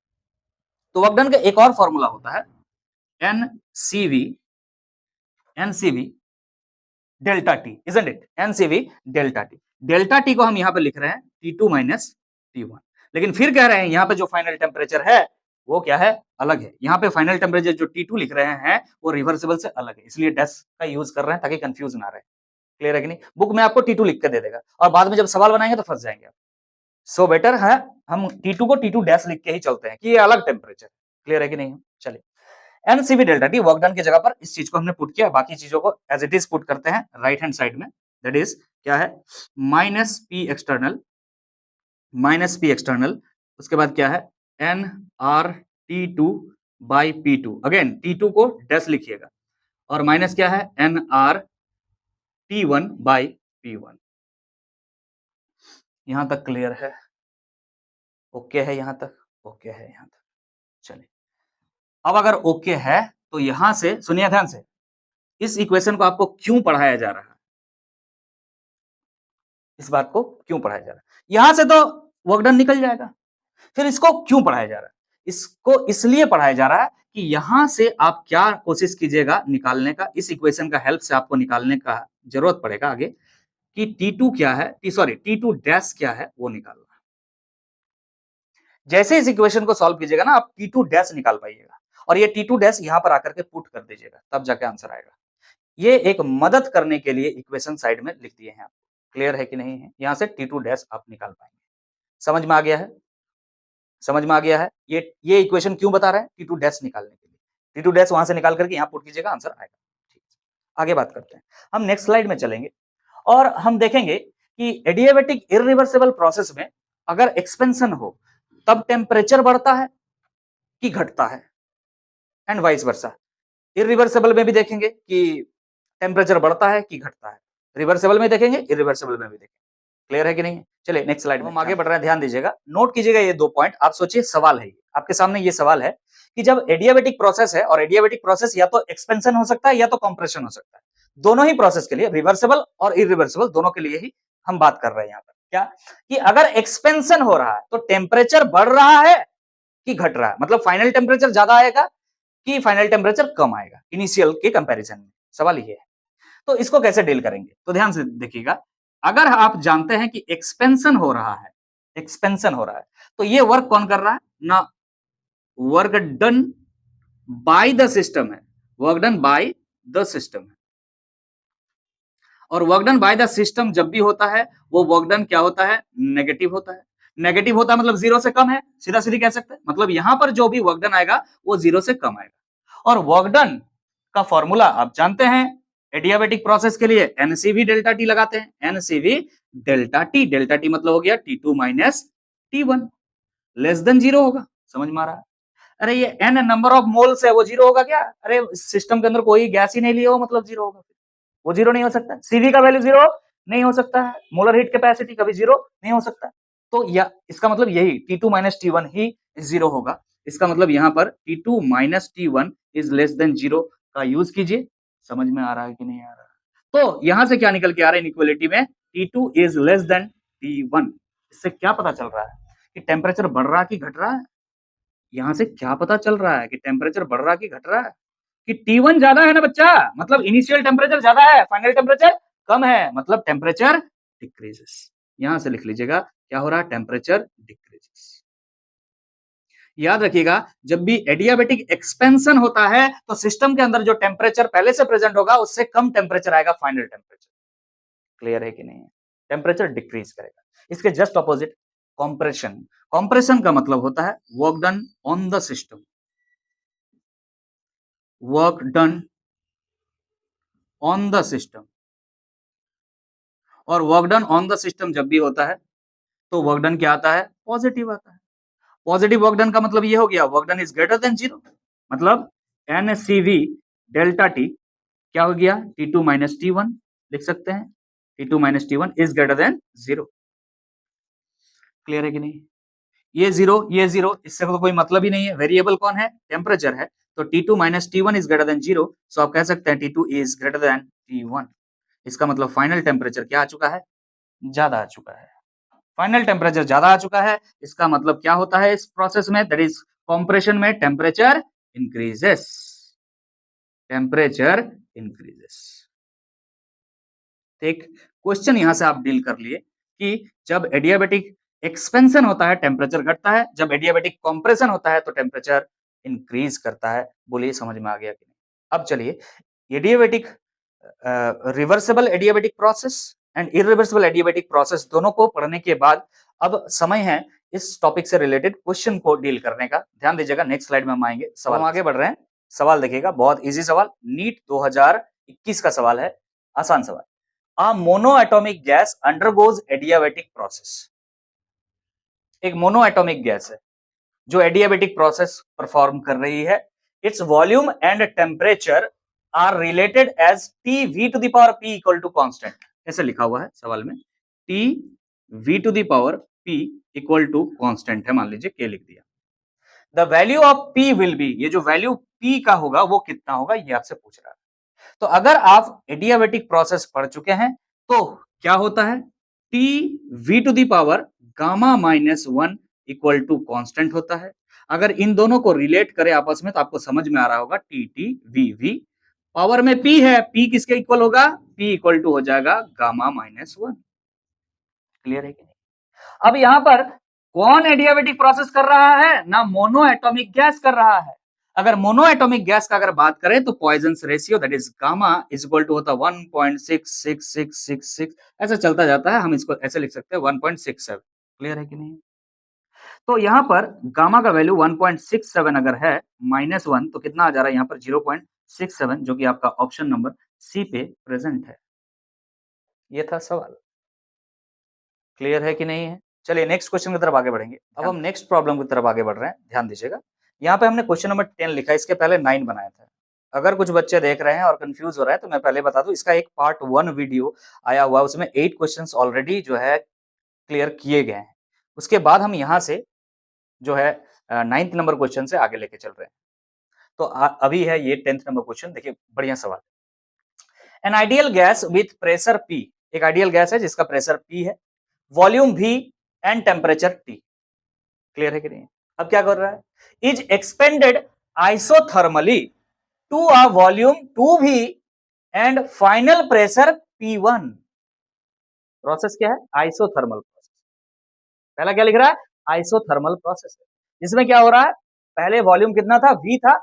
तो वर्क डन का एक और फॉर्मूला होता है NCV, NCV delta T, isn't it? NCV delta T. Delta T को हम यहां पर लिख रहे हैं T2 माइनस T1, लेकिन फिर कह रहे हैं यहां पे जो फाइनल टेम्परेचर है वो क्या है? अलग है। यहाँ पे फाइनल टेम्परेचर जो T2 लिख रहे हैं वो रिवर्सिबल से अलग है, इसलिए डैश का यूज कर रहे हैं ताकि कंफ्यूज ना रहे। क्लियर है कि नहीं? बुक में आपको T2 लिख के दे देगा और बाद में जब सवाल बनाएंगे तो फंस जाएंगे आप। सो बेटर है हम T2 को T2 डैश लिख के ही चलते हैं कि ये अलग टेम्परेचर। क्लियर है कि नहीं? चलिए, NCV delta T work done की जगह पर इस चीज को हमने पुट किया, बाकी चीजों को एज इट इज पुट करते हैं राइट हैंड साइड में। दैट इज क्या है? Minus P external, minus P external, उसके बाद क्या है? N are T2 by P2, again T2 को डैश लिखिएगा, और माइनस क्या है? N R T1 by P1। यहां तक क्लियर है? ओके है यहां तक? ओके है यहां तक? चलिए, अब अगर ओके है तो यहां से सुनिए ध्यान से, इस इक्वेशन को आपको क्यों पढ़ाया जा रहा है? इस बात को क्यों पढ़ाया जा रहा है? यहां से तो वर्क डन निकल जाएगा, फिर इसको क्यों पढ़ाया जा रहा है? इसको इसलिए पढ़ाया जा रहा है कि यहां से आप क्या कोशिश कीजिएगा निकालने का, इस इक्वेशन का हेल्प से आपको निकालने का जरूरत पड़ेगा आगे कि T2 क्या है, T2 डैश क्या है वो निकालना। जैसे इस इक्वेशन को सॉल्व कीजिएगा ना, आप T2 डैश निकाल पाइएगा और ये T2 डैश यहां पर आकर के पुट कर दीजिएगा, तब जाके आंसर आएगा। ये एक मदद करने के लिए इक्वेशन साइड में लिख दिए हैं आप। क्लियर है कि नहीं है? यहां से T2 डैश आप निकाल पाएंगे। समझ में आ गया है? समझ में आ गया है? ये इक्वेशन क्यों बता रहे हैं? T2 डैश निकालने के लिए। T2 डैश वहां से निकाल करके यहां पुट कीजिएगा, आंसर आएगा। ठीक है, आगे बात करते हैं। हम नेक्स्ट स्लाइड में चलेंगे और हम देखेंगे कि एडियाबेटिक इरिवर्सिबल प्रोसेस में अगर एक्सपेंशन हो तब टेम्परेचर बढ़ता है कि घटता है, एंड वाइस वर्सा। इरिवर्सिबल में भी देखेंगे कि टेम्परेचर बढ़ता है कि घटता है, रिवर्सिबल में देखेंगे, इरिवर्सिबल में भी देखेंगे। क्लियर है कि नहीं? चलिए नेक्स्ट स्लाइड में हम आगे बढ़ रहे हैं, ध्यान दीजिएगा, नोट कीजिएगा ये 2 पॉइंट। आप सोचिए, सवाल है आपके सामने, ये सवाल है कि जब एडियाबेटिक प्रोसेस है, और एडियाबेटिक प्रोसेस या तो एक्सपेंशन हो सकता है या तो कंप्रेशन हो सकता है, दोनों ही प्रोसेस के लिए, रिवर्सिबल और इरिवर्सिबल दोनों के लिए ही हम बात कर रहे हैं यहाँ पर। क्या कि अगर एक्सपेंशन हो रहा है तो टेम्परेचर बढ़ रहा है कि घट रहा है, मतलब फाइनल टेम्परेचर ज्यादा आएगा कि फाइनल टेम्परेचर कम आएगा इनिशियल के कंपैरिजन में, सवाल ये है। तो इसको कैसे डील करेंगे, तो ध्यान से देखिएगा। अगर आप जानते हैं कि एक्सपेंशन हो रहा है, एक्सपेंशन हो रहा है, तो ये वर्क कौन कर रहा है ना, work done by the system है, work done by the system है। और work done by the system जब भी होता है वो वर्क डन क्या होता है, नेगेटिव होता है। नेगेटिव होता है मतलब जीरो से कम है, सीधा सीधी कह सकते हैं, मतलब यहां पर जो भी वर्क डन आएगा वो जीरो से कम आएगा। और वर्क डन का फॉर्मूला आप जानते हैं, एडियाबेटिक प्रोसेस के लिए एनसीवी डेल्टा टी लगाते हैं, NCV delta T, delta T मतलब हो गया T2 minus T1, less than zero होगा। समझ में आ रहा है? अरे ये एन नंबर ऑफ मोल्स है, वो जीरो होगा क्या? अरे सिस्टम के अंदर कोई गैस ही नहीं लिया हो मतलब जीरो होगा, वो जीरो नहीं हो सकता। सीवी का वैल्यू जीरो नहीं हो सकता है, मोलर हीट कैपेसिटी कभी जीरो नहीं हो सकता। तो या इसका मतलब यही T2 माइनस T1 ही जीरो होगा। इसका मतलब यहाँ पर T2 minus T1 is less than zero का यूज कीजिए। समझ में आ रहा है कि नहीं आ रहा? तो यहां से क्या निकल के आ रहा है इनइक्वालिटी में, T2 is less than T1। इससे क्या पता चल रहा है कि टेम्परेचर बढ़ रहा है कि घट रहा है? यहां से क्या पता चल रहा है कि टेम्परेचर बढ़ रहा है कि घट रहा है? कि T1 ज्यादा है ना बच्चा, मतलब इनिशियल टेम्परेचर ज्यादा है, फाइनल टेम्परेचर कम है, मतलब टेम्परेचर डिक्रीजेस। यहां से लिख लीजिएगा क्या हो रहा है, टेम्परेचर डिक्रीजेस। याद रखिएगा, जब भी एडियाबेटिक एक्सपेंशन होता है तो सिस्टम के अंदर जो टेम्परेचर पहले से प्रेजेंट होगा उससे कम टेम्परेचर आएगा फाइनल टेम्परेचर। क्लियर है कि नहीं है? टेम्परेचर डिक्रीज करेगा। इसके जस्ट ऑपोजिट कॉम्प्रेशन, कॉम्प्रेशन का मतलब होता है work done on the system, work done on the system. और work done on the system जब भी होता है तो वर्क डन क्या आता है, पॉजिटिव आता है। पॉजिटिव वर्क डन का मतलब ये हो गया work done is greater than zero, मतलब एनसीवी डेल्टा टी क्या हो गया, T2 माइनस T1 लिख सकते हैं, T2 minus T1 is greater than zero. Clear है कि नहीं? ये जीरो, इससे तो कोई मतलब ही नहीं है। वेरिएबल कौन है, टेम्परेचर है, तो T2 minus T1 is greater than zero, so आप कह सकते हैं T2 is greater then T1। इसका मतलब फाइनल टेम्परेचर क्या आ चुका है, ज्यादा आ चुका है। फाइनल टेम्परेचर ज्यादा आ चुका है, इसका मतलब क्या होता है इस प्रोसेस में, दैट इज कंप्रेशन में टेम्परेचर इंक्रीजेस, टेम्परेचर इंक्रीजेस। एक क्वेश्चन यहां से आप डील कर लिए कि जब एडियाबेटिक एक्सपेंशन होता है टेम्परेचर घटता है, जब एडियाबेटिक कंप्रेशन होता है तो टेम्परेचर इंक्रीज करता है। बोलिए समझ में आ गया कि नहीं? अब चलिए, adiabatic reversible adiabatic process and irreversible adiabatic process दोनों को पढ़ने के बाद अब समय है इस टॉपिक से रिलेटेड क्वेश्चन को डील करने का। ध्यान दीजिएगा, नेक्स्ट स्लाइड में हम आएंगे। सवाल हम आगे बढ़ रहे हैं, सवाल देखिएगा, बहुत इजी सवाल, नीट 2021 का सवाल है, आसान सवाल। A monoatomic gas undergoes adiabatic process। एक मोनोएटॉमिक गैस है जो एडियाबेटिक प्रोसेस परफॉर्म कर रही है। Its volume and temperature are related as TV to the power P equal to constant. ऐसे लिखा हुआ है सवाल में, TV to the power P equal to constant है, मान लीजिए K लिख दिया। The value of P will be, ये जो वैल्यू P का होगा वो कितना होगा ये आपसे पूछ रहा है। तो अगर आप एडियाबेटिक प्रोसेस पढ़ चुके हैं तो क्या होता है, T V to the power gamma minus 1 equal to constant होता है। अगर इन दोनों को रिलेट करें आपस में तो आपको समझ में आ रहा होगा T T V V. Power में पी है, पी किसके इक्वल होगा? पी इक्वल टू हो जाएगा गामा माइनस 1। क्लियर है कि नहीं? अब यहां पर कौन एडियाबेटिक प्रोसेस कर रहा है? ना मोनो एटॉमिक गैस कर रहा है। अगर मोनो एटॉमिक गैस का अगर बात करें तो Poisson's ratio that is gamma is equal to होता है 1.66666, ऐसा चलता जाता है, हम इसको ऐसे लिख सकते हैं 1.67। क्लियर है कि नहीं? तो यहां पर गामा का वैल्यू 1.67 अगर है -1 तो कितना आ जा रहा है यहां पर 0.67, जो कि आपका ऑप्शन नंबर सी पे प्रेजेंट है। ये था सवाल। क्लियर है कि नहीं है? चलिए नेक्स्ट क्वेश्चन की तरफ आगे बढ़ेंगे। अब हम नेक्स्ट प्रॉब्लम की तरफ आगे बढ़ रहे हैं, ध्यान दीजिएगा। यहाँ पे हमने क्वेश्चन नंबर 10 लिखा है, इसके पहले 9 बनाया था। अगर कुछ बच्चे देख रहे हैं और कंफ्यूज हो रहा है तो मैं पहले बता दूं, इसका एक पार्ट 1 वीडियो आया हुआ है, उसमें 8 क्वेश्चंस ऑलरेडी जो है क्लियर किए गए हैं। उसके बाद हम यहाँ से जो है 9th नंबर क्वेश्चन से आगे लेके चल रहे हैं। तो अभी है ये 10th नंबर क्वेश्चन, देखिए बढ़िया सवाल। An ideal gas with pressure P, एक आइडियल गैस है जिसका प्रेशर P है, volume V and temperature T। Clear है कि नहीं? अब क्या कर रहा है? Is expanded isothermally to a volume 2V and final pressure P1। Process क्या है? Isothermal process. पहला क्या लिख रहा है? आइसोथर्मल प्रोसेस है, जिसमें क्या हो रहा है? पहले वॉल्यूम कितना था? V था,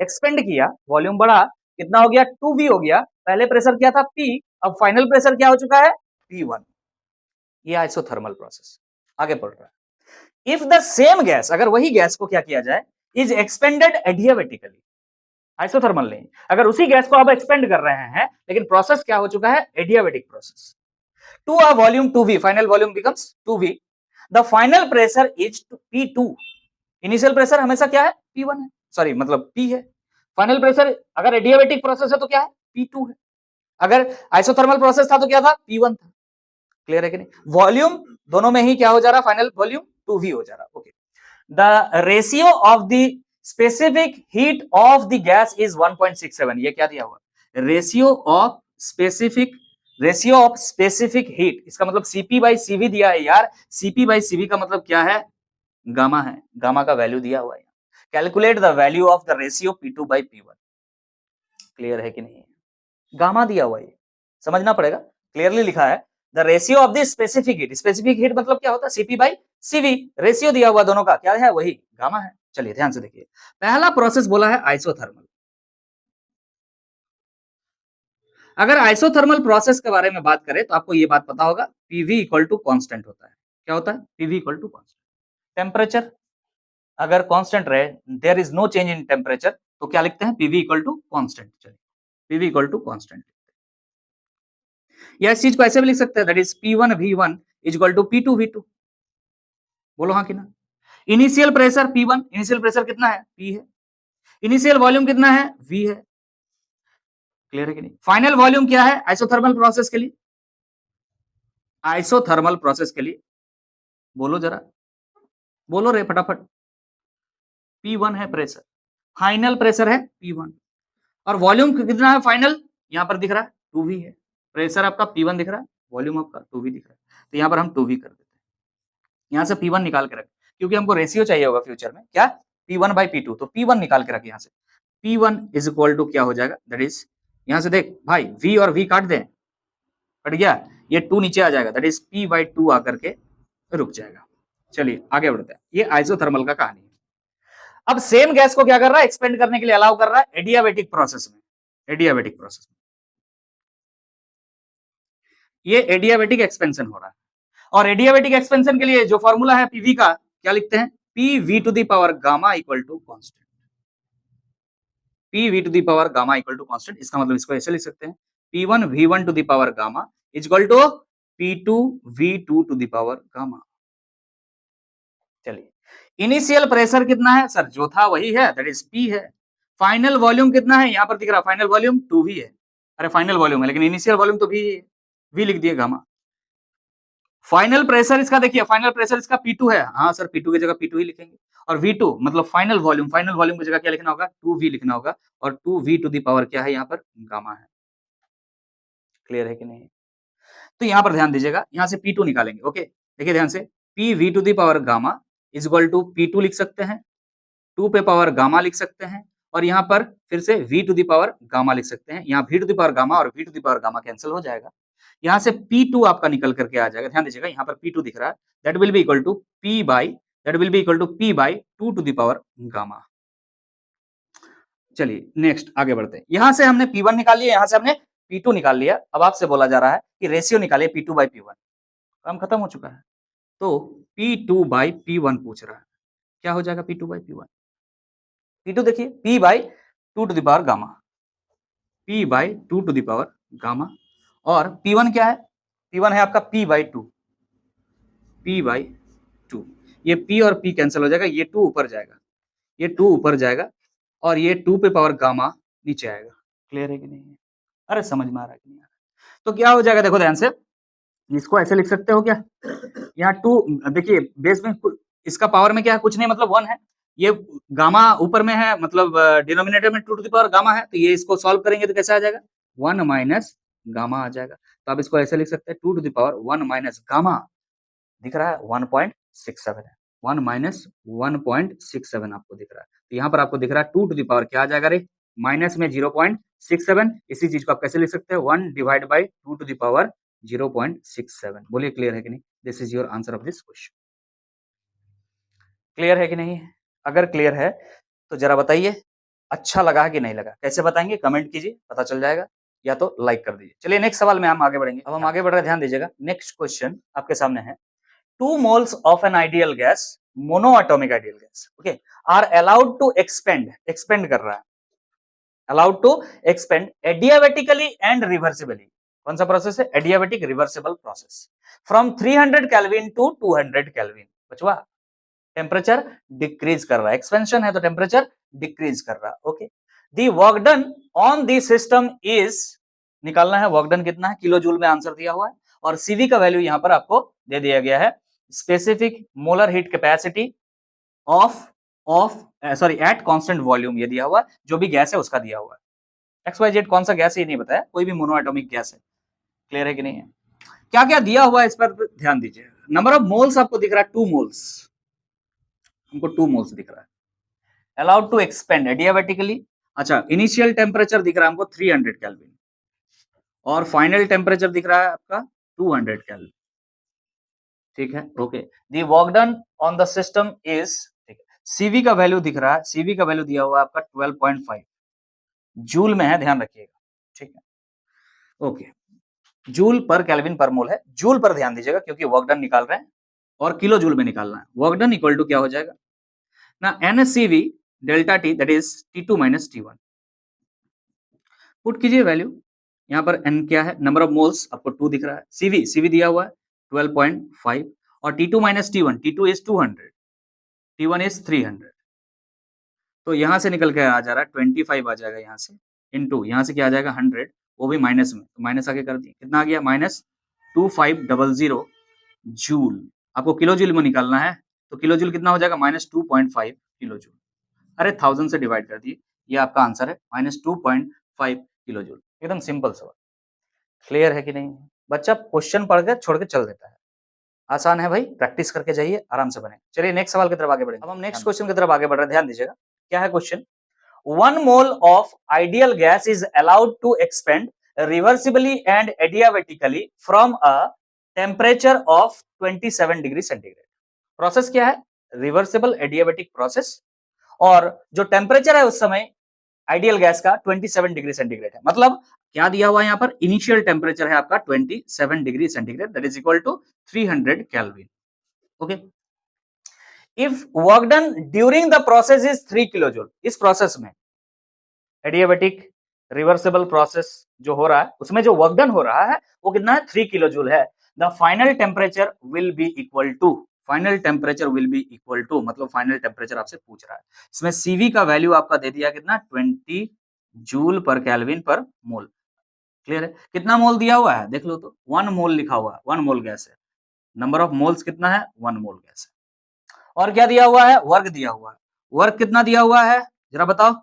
एक्सपेंड किया, वॉल्यूम बढ़ा, कितना हो गया? 2V हो गया। पहले प्रेशर क्या था? P, अब फाइनल प्रेशर क्या हो चुका है? P1। ये आइसोथर्मल प्रोसेस। आगे बढ़ रहा है। इफ द सेम गैस, अगर वही गैस को क्या किया जाए? इज एक्सपेंडेड एडियाबेटिकली, आइसोथर्मल नहीं, अगर उसी गैस को आप एक्सपेंड कर रहे हैं, लेकिन प्रोसेस क्या हो चुका है? Adiabatic process. To a volume 2V, final volume becomes 2V, the final pressure is P2। Initial pressure हमेशा क्या है? P1 है, सॉरी मतलब P है। फाइनल प्रेशर अगर एडियाबेटिक प्रोसेस है तो क्या है? P2 है। अगर आइसोथर्मल प्रोसेस था तो क्या था? P1 था। क्लियर है कि नहीं? वॉल्यूम दोनों में ही क्या हो जा रहा? फाइनल वॉल्यूम 2V हो जा रहा। Okay, the ratio of the specific heat of the gas is 1.67। ये क्या दिया हुआ? रेशियो ऑफ स्पेसिफिक हीट, इसका मतलब Cp बाई Cv दिया है यार। Cp बाई Cv का मतलब क्या है? गामा है, गामा का वैल्यू दिया हुआ है। Calculate the value of the ratio P2 by P1। Clear है कि नहीं? गामा दिया हुआ है, समझना पड़ेगा। क्लियरली लिखा है the ratio of the specific heat. Specific heat मतलब क्या होता है? Cp by Cv। रेशियो दिया हुआ दोनों का क्या है? वही गामा है। चलिए ध्यान से देखिए, पहला प्रोसेस बोला है आइसोथर्मल। अगर आइसोथर्मल प्रोसेस के बारे में बात करें तो आपको ये बात पता होगा, पीवी इक्वल टू कांस्टेंट होता है। क्या होता है? PV equal to constant. Temperature अगर कांस्टेंट रहे, there is no change in temperature, तो क्या लिखते हैं? PV equal to constant. चलिए पीवी इक्वल टू कांस्टेंट, या इस चीज को ऐसे भी लिख सकते हैं, that is P1 V1 is equal to P2 V2। बोलो हाँ कि ना? Initial pressure P1, initial pressure कितना है? P है। इनिशियल वॉल्यूम कितना है? V है। क्लियर है कि नहीं? फाइनल वॉल्यूम क्या है आइसोथर्मल प्रोसेस के लिए? आइसोथर्मल प्रोसेस के लिए बोलो जरा, बोलो रे फटाफट। P1 है प्रेशर, फाइनल प्रेशर है P1, और वॉल्यूम कितना है फाइनल? यहां पर दिख रहा है 2V है। प्रेशर आपका P1 दिख रहा है, वॉल्यूम आपका 2V दिख रहा है, तो यहां पर हम 2V कर देते हैं। यहां से P1 निकाल के रखें, क्योंकि हमको रेशियो चाहिए होगा फ्यूचर में, क्या? P1 बाई P2, तो P1 निकाल के रखें। यहां से P1 इज इक्वल टू क्या हो जाएगा? दैट इज, यहां से देख भाई, V और V काट दें, कट गया, ये 2 नीचे आ जाएगा, दैट इज P बाई 2 आकर के रुक जाएगा। चलिए आगे बढ़ते हैं, ये आइसोथर्मल का कहानी है। अब सेम गैस को क्या कर रहा है? एक्सपेंड करने के लिए अलाउ कर रहा है एडियाबेटिक प्रोसेस में। एडियाबेटिक प्रोसेस में ये एडियाबेटिक एक्सपेंशन हो रहा है, और एडियाबेटिक एक्सपेंशन के लिए जो फॉर्मूला है पीवी का, क्या लिखते हैं? PV to the power gamma equal to constant. PV to the power gamma equal to constant, इसका मतलब इसको ऐसे लिख सकते हैं, P1 V1 to the power gamma is equal to P2 V2 to the power gamma. चलिए, initial pressure कितना है सर? जो था वही है, दैट इज P है। फाइनल वॉल्यूम कितना है? यहां पर दिख रहा है फाइनल वॉल्यूम 2V है। अरे फाइनल वॉल्यूम है, लेकिन इनिशियल वॉल्यूम तो V लिख दिए गामा। फाइनल प्रेशर इसका देखिए, फाइनल प्रेशर इसका P2 है, हाँ सर P2 की जगह P2 ही लिखेंगे, और V2 मतलब फाइनल वॉल्यूम, फाइनल वॉल्यूम की जगह क्या लिखना होगा? 2V लिखना होगा, और 2V टू द पावर क्या है यहाँ पर? गामा है। क्लियर है कि नहीं? तो यहां पर ध्यान दीजिएगा, यहां से P2 निकालेंगे। ओके, देखिए ध्यान से, PV to the power gamma is equal to P2 लिख सकते हैं, 2 पे पावर गामा लिख सकते हैं, और यहाँ पर फिर से V to the power gamma लिख सकते हैं। यहाँ V to the power gamma और V to the power gamma cancel हो जाएगा। यहाँ से P2 आपका निकल करके आ जाएगा। ध्यान दीजिएगा, यहाँ पर P2 दिख रहा है, that will be equal to P by 2 to the power gamma. चलिए नेक्स्ट आगे बढ़ते हैं। यहां से हमने P1 निकाल लिया, यहां से हमने P2 निकाल लिया। अब आपसे बोला जा रहा है कि रेशियो निकालिए P2 बाई P1। काम खत्म हो चुका है, तो P2 बाई P1 पूछ रहा है, क्या हो जाएगा P2 बाई P1? P2 देखिए P by 2 to the power gamma, P by 2 to the power gamma, और P1 क्या है? P1 है आपका P बाई 2, P बाई 2। ये P और P कैंसिल हो जाएगा, ये 2 ऊपर जाएगा, ये 2 ऊपर जाएगा, और ये 2 पे पावर गामा नीचे आएगा। क्लियर है कि नहीं? अरे समझ में आ रहा है कि नहीं आ रहा? तो क्या हो जाएगा, देखो ध्यान से, इसको ऐसे लिख सकते हो क्या? यहाँ 2 देखिए, बेस में इसका पावर में क्या है? कुछ नहीं, मतलब 1 है। ये गामा ऊपर में है, मतलब डिनोमिनेटर में 2 टू द पावर गामा है, तो ये इसको सॉल्व करेंगे तो कैसे आ जाएगा? 1 माइनस गामा आ जाएगा। तो आप इसको ऐसे लिख सकते हैं, 2 to the power 1 minus gamma, दिख रहा है 1.67 है, 1 माइनस 1.67 आपको दिख रहा है। तो यहाँ पर आपको दिख रहा है 2 टू द पावर क्या आ जाएगा रे? माइनस में 0.67। इसी चीज को आप कैसे लिख सकते हैं? 1 divide by 2 to the power 0.67। बोलिए क्लियर है कि नहीं? This is your answer of this question. Clear है कि नहीं? अगर क्लियर है तो जरा बताइए, अच्छा लगा है कि नहीं लगा? कैसे बताएंगे? कमेंट कीजिए, पता चल जाएगा, या तो लाइक कर दीजिए। चलिए नेक्स्ट सवाल में हम आगे बढ़ेंगे। अब हम आगे बढ़ रहे हैं, ध्यान दीजिएगा। नेक्स्ट क्वेश्चन आपके सामने है, 2 moles of an ideal gas, monoatomic ideal gas, okay, are allowed to expand कर रहा है, allowed to expand adiabatically and reversibly। कौन सा प्रोसेस है? Adiabatic reversible process, from 300 kelvin to 200 kelvin. बचवा, टेम्परेचर डिक्रीज कर रहा है, एक्सपेंशन है तो टेम्परेचर डिक्रीज कर रहा है। Okay, the work done on the system is, निकालना है वर्क डन कितना है, किलो जूल में आंसर दिया हुआ है, और सीवी का वैल्यू यहां पर आपको दे दिया गया है, specific molar heat capacity sorry eight constant volume ये दिया हुआ है, जो भी गैस है उसका दिया हुआ है। XYZ कौन सा गैस है ये नहीं बताया, कोई भी मोनोएटॉमिक गैस है। क्लियर है कि नहीं है? क्या क्या दिया हुआ है इस पर ध्यान दीजिए। नंबर ऑफ मोल्स आपको दिख रहा है 2 मोल्स, हमको 2 मोल्स दिख रहा है, अलाउड टू एक्सपेंड एडियाबेटिकली। अच्छा, इनिशियल टेम्परेचर दिख रहा है हमको 300 केल्विन, और फाइनल टेम्परेचर दिख रहा है आपका 200 केल्विन। ठीक है, okay. The work done on the system is, CV का वैल्यू दिख रहा है, सीवी का वैल्यू दिया हुआ है आपका 12.5 जूल में है, ध्यान रखिएगा। ठीक है, ओके, जूल पर केल्विन पर मोल है, जूल पर ध्यान दीजिएगा क्योंकि वर्क डन निकाल रहे हैं और किलो जूल में निकालना है। वर्क डन इक्वल टू क्या हो जाएगा ना, NCV delta T that is T2 minus T1। Put कीजिए वैल्यू, यहाँ पर N क्या है, नंबर ऑफ मोल्स आपको 2 दिख रहा है, CV दिया हुआ है 12.5, और T2 minus T1, T2 is 200, T1 is 300, तो यहां से निकल के आ जा रहा है 25 आ जाएगा यहाँ से, इनटू यहाँ से क्या आ जाएगा 100, वो भी माइनस में, तो माइनस आगे कर दिए, कितना आ गया माइनस 2500 जूल। आपको किलो जूल में निकालना है, तो किलो जूल कितना हो जाएगा माइनस 2.5 किलो जूल। अरे 1000 से डिवाइड कर दिए, ये आपका आंसर है माइनस 2.5 किलो जूल। एकदम सिंपल सवाल। क्लियर है कि नहीं? बच्चा क्वेश्चन पढ़ के छोड़ के चल देता है, आसान है भाई, प्रैक्टिस करके जाइए, आराम से बने। चलिए नेक्स्ट सवाल की तरफ आगे बढ़ेंगे। अब हम नेक्स्ट क्वेश्चन की तरफ आगे बढ़ रहे हैं, ध्यान दीजिएगा। क्या है question? 1 mole of ideal gas is allowed to expand reversibly and adiabatically from a temperature of 27 degree centigrade. Process क्या है? रिवर्सिबल एडियाबेटिक प्रोसेस, और जो टेम्परेचर है उस समय आइडियल गैस का 27 डिग्री सेंटीग्रेड है। मतलब क्या दिया हुआ है यहाँ पर? इनिशियल टेम्परेचर है आपका 27 degree centigrade, that is equal to 300 kelvin. Okay, if work done during the process is 3 kilo joule, इस प्रोसेस में एडियाबेटिक रिवर्सिबल प्रोसेस जो हो रहा है उसमें जो वर्क डन हो रहा है वो कितना है? 3 किलो जूल है। The final temperature will be equal to, final temperature will be equal to, मतलब फाइनल टेम्परेचर आपसे पूछ रहा है। इसमें सीवी का वैल्यू आपका दे दिया कितना? 20 जूल पर केल्विन पर मोल। क्लियर है? कितना मोल दिया हुआ है देख लो तो, 1 मोल लिखा हुआ है, 1 मोल गैस है। नंबर ऑफ मोल्स कितना है? 1 मोल गैस है। और क्या दिया हुआ है? वर्क दिया हुआ है। वर्क कितना दिया हुआ है जरा बताओ?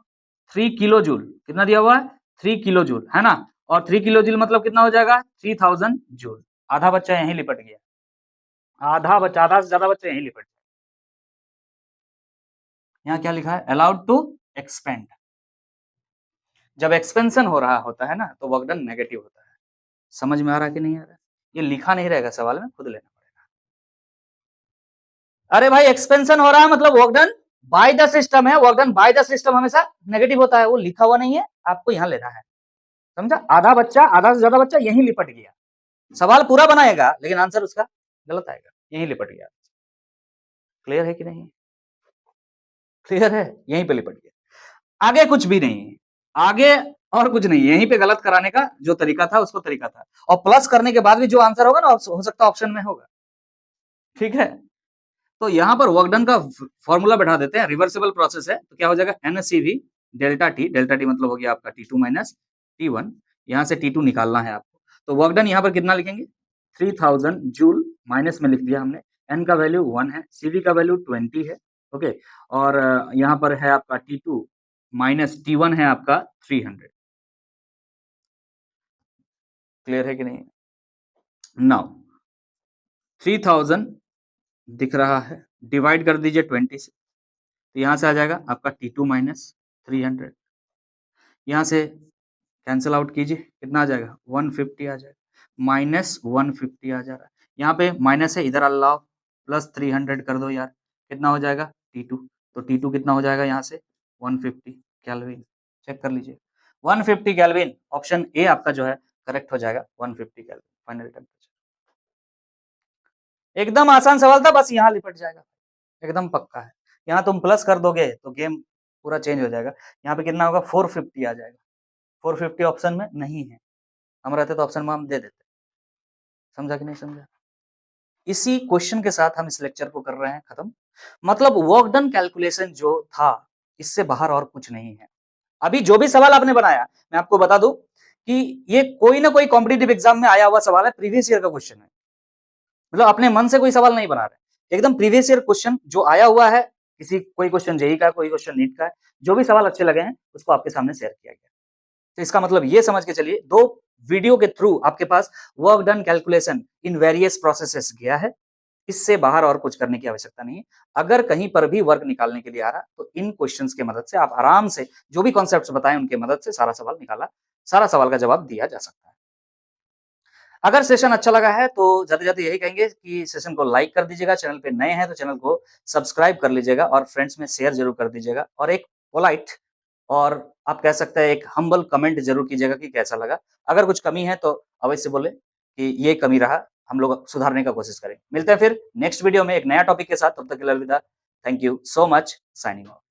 3 किलो जूल। कितना दिया हुआ है? 3 किलो जूल, है ना? और 3 किलो जूल मतलब कितना हो जाएगा? 3000 जूल। आधा बच्चा यहीं लिपट गया, आधा से ज्यादा बच्चा यहीं लिपट गया। यहाँ क्या लिखा है? Allowed to expand. जब एक्सपेंशन हो रहा होता है ना तो वर्क डन नेगेटिव होता है। समझ में आ रहा है कि नहीं आ रहा है? ये लिखा नहीं रहेगा सवाल में, खुद लेना पड़ेगा। अरे भाई एक्सपेंशन हो रहा है मतलब work done by the system है, work done by the system हमेशा नेगेटिव होता है, वो लिखा हुआ नहीं है, आपको यहाँ लेना है। समझा? आधा से ज्यादा बच्चा यहीं लिपट गया। सवाल पूरा बनाएगा लेकिन आंसर उसका गलत आएगा, यहीं लिपट गया। क्लियर है कि नहीं? क्लियर है? यहीं पे लिपट गया, आगे कुछ भी नहीं है, आगे और कुछ नहीं, यहीं पे गलत कराने का जो तरीका था उसको तरीका था, और प्लस करने के बाद भी जो आंसर होगा ना हो सकता है ऑप्शन में होगा। ठीक है, तो यहां पर वर्क डन का फॉर्मूला बैठा देते हैं, रिवर्सिबल प्रोसेस है तो क्या हो जाएगा? NCV डेल्टा टी मतलब हो गया आपका T2 माइनस T1, यहां से T2 निकालना है आपको, तो वर्क डन यहां पर कितना लिखेंगे? 3000 जूल, माइनस में लिख दिया हमने, N का वैल्यू 1 है, CV का वैल्यू 20 है, ओके, और यहां पर है आपका T2 माइनस T1 है आपका 300। क्लियर है कि नहीं? नाउ 3000 दिख रहा है, डिवाइड कर दीजिए 20 से, तो यहां से आ जाएगा आपका T2 माइनस 300, यहां से कैंसिल आउट कीजिए, कितना आ जाएगा? 150 आ जाएगा, माइनस 150 आ जा रहा है, यहाँ पे माइनस है, इधर अल्लाह प्लस 300 कर दो यार, कितना हो जाएगा? T2, तो T2 कितना हो जाएगा यहाँ से? 150 केल्विन, चेक कर लीजिए, 150 केल्विन, ऑप्शन ए आपका जो है करेक्ट हो जाएगा, 150 केल्विन फाइनल टेम्परेचर। एकदम आसान सवाल था, बस यहाँ लिपट जाएगा, एकदम पक्का है। यहाँ तुम प्लस कर दोगे तो गेम पूरा चेंज हो जाएगा, यहाँ पे कितना होगा? 450 आ जाएगा, 450 ऑप्शन में नहीं है, हम रहते तो ऑप्शन में हम दे देते। समझा कि नहीं समझा? इसी क्वेश्चन के साथ हम इस लेक्चर को कर रहे हैं खत्म। मतलब वर्क डन कैलकुलेशन जो था इससे बाहर और कुछ नहीं है। अभी जो भी सवाल आपने बनाया मैं आपको बता दूं कि ये कोई ना कोई कॉम्पिटिटिव एग्जाम में आया हुआ सवाल है, प्रीवियस ईयर का क्वेश्चन है, मतलब अपने मन से कोई सवाल नहीं बना रहे, एकदम प्रीवियस ईयर क्वेश्चन जो आया हुआ है, किसी कोई क्वेश्चन जेई का, कोई क्वेश्चन नीट का है, जो भी सवाल अच्छे लगे हैं उसको आपके सामने शेयर किया गया। तो इसका मतलब ये समझ के चलिए, दो वीडियो के थ्रू आपके पास work done calculation in various processes गया है, इससे बाहर और कुछ करने की आवश्यकता नहीं है। अगर कहीं पर भी वर्क निकालने के लिए आ रहा तो इन क्वेश्चंस की मदद से आप आराम से जो भी कॉन्सेप्ट्स बताएं उनके मदद से सारा सवाल निकाला, सारा सवाल का जवाब दिया जा सकता है। अगर सेशन अच्छा लगा है तो जाते-जाते यही कहेंगे कि सेशन को लाइक कर दीजिएगा, चैनल पे नए हैं तो चैनल को सब्सक्राइब कर लीजिएगा और फ्रेंड्स में शेयर जरूर कर दीजिएगा, और एक पोलाइट और आप कह सकते हैं एक हम्बल कमेंट जरूर कीजिएगा कि कैसा लगा। अगर कुछ कमी है तो अवश्य बोले कि ये कमी रहा, हम लोग सुधारने का कोशिश करें। मिलते हैं फिर नेक्स्ट वीडियो में एक नया टॉपिक के साथ, तब तक के लिए अलविदा। Thank you so much, signing off.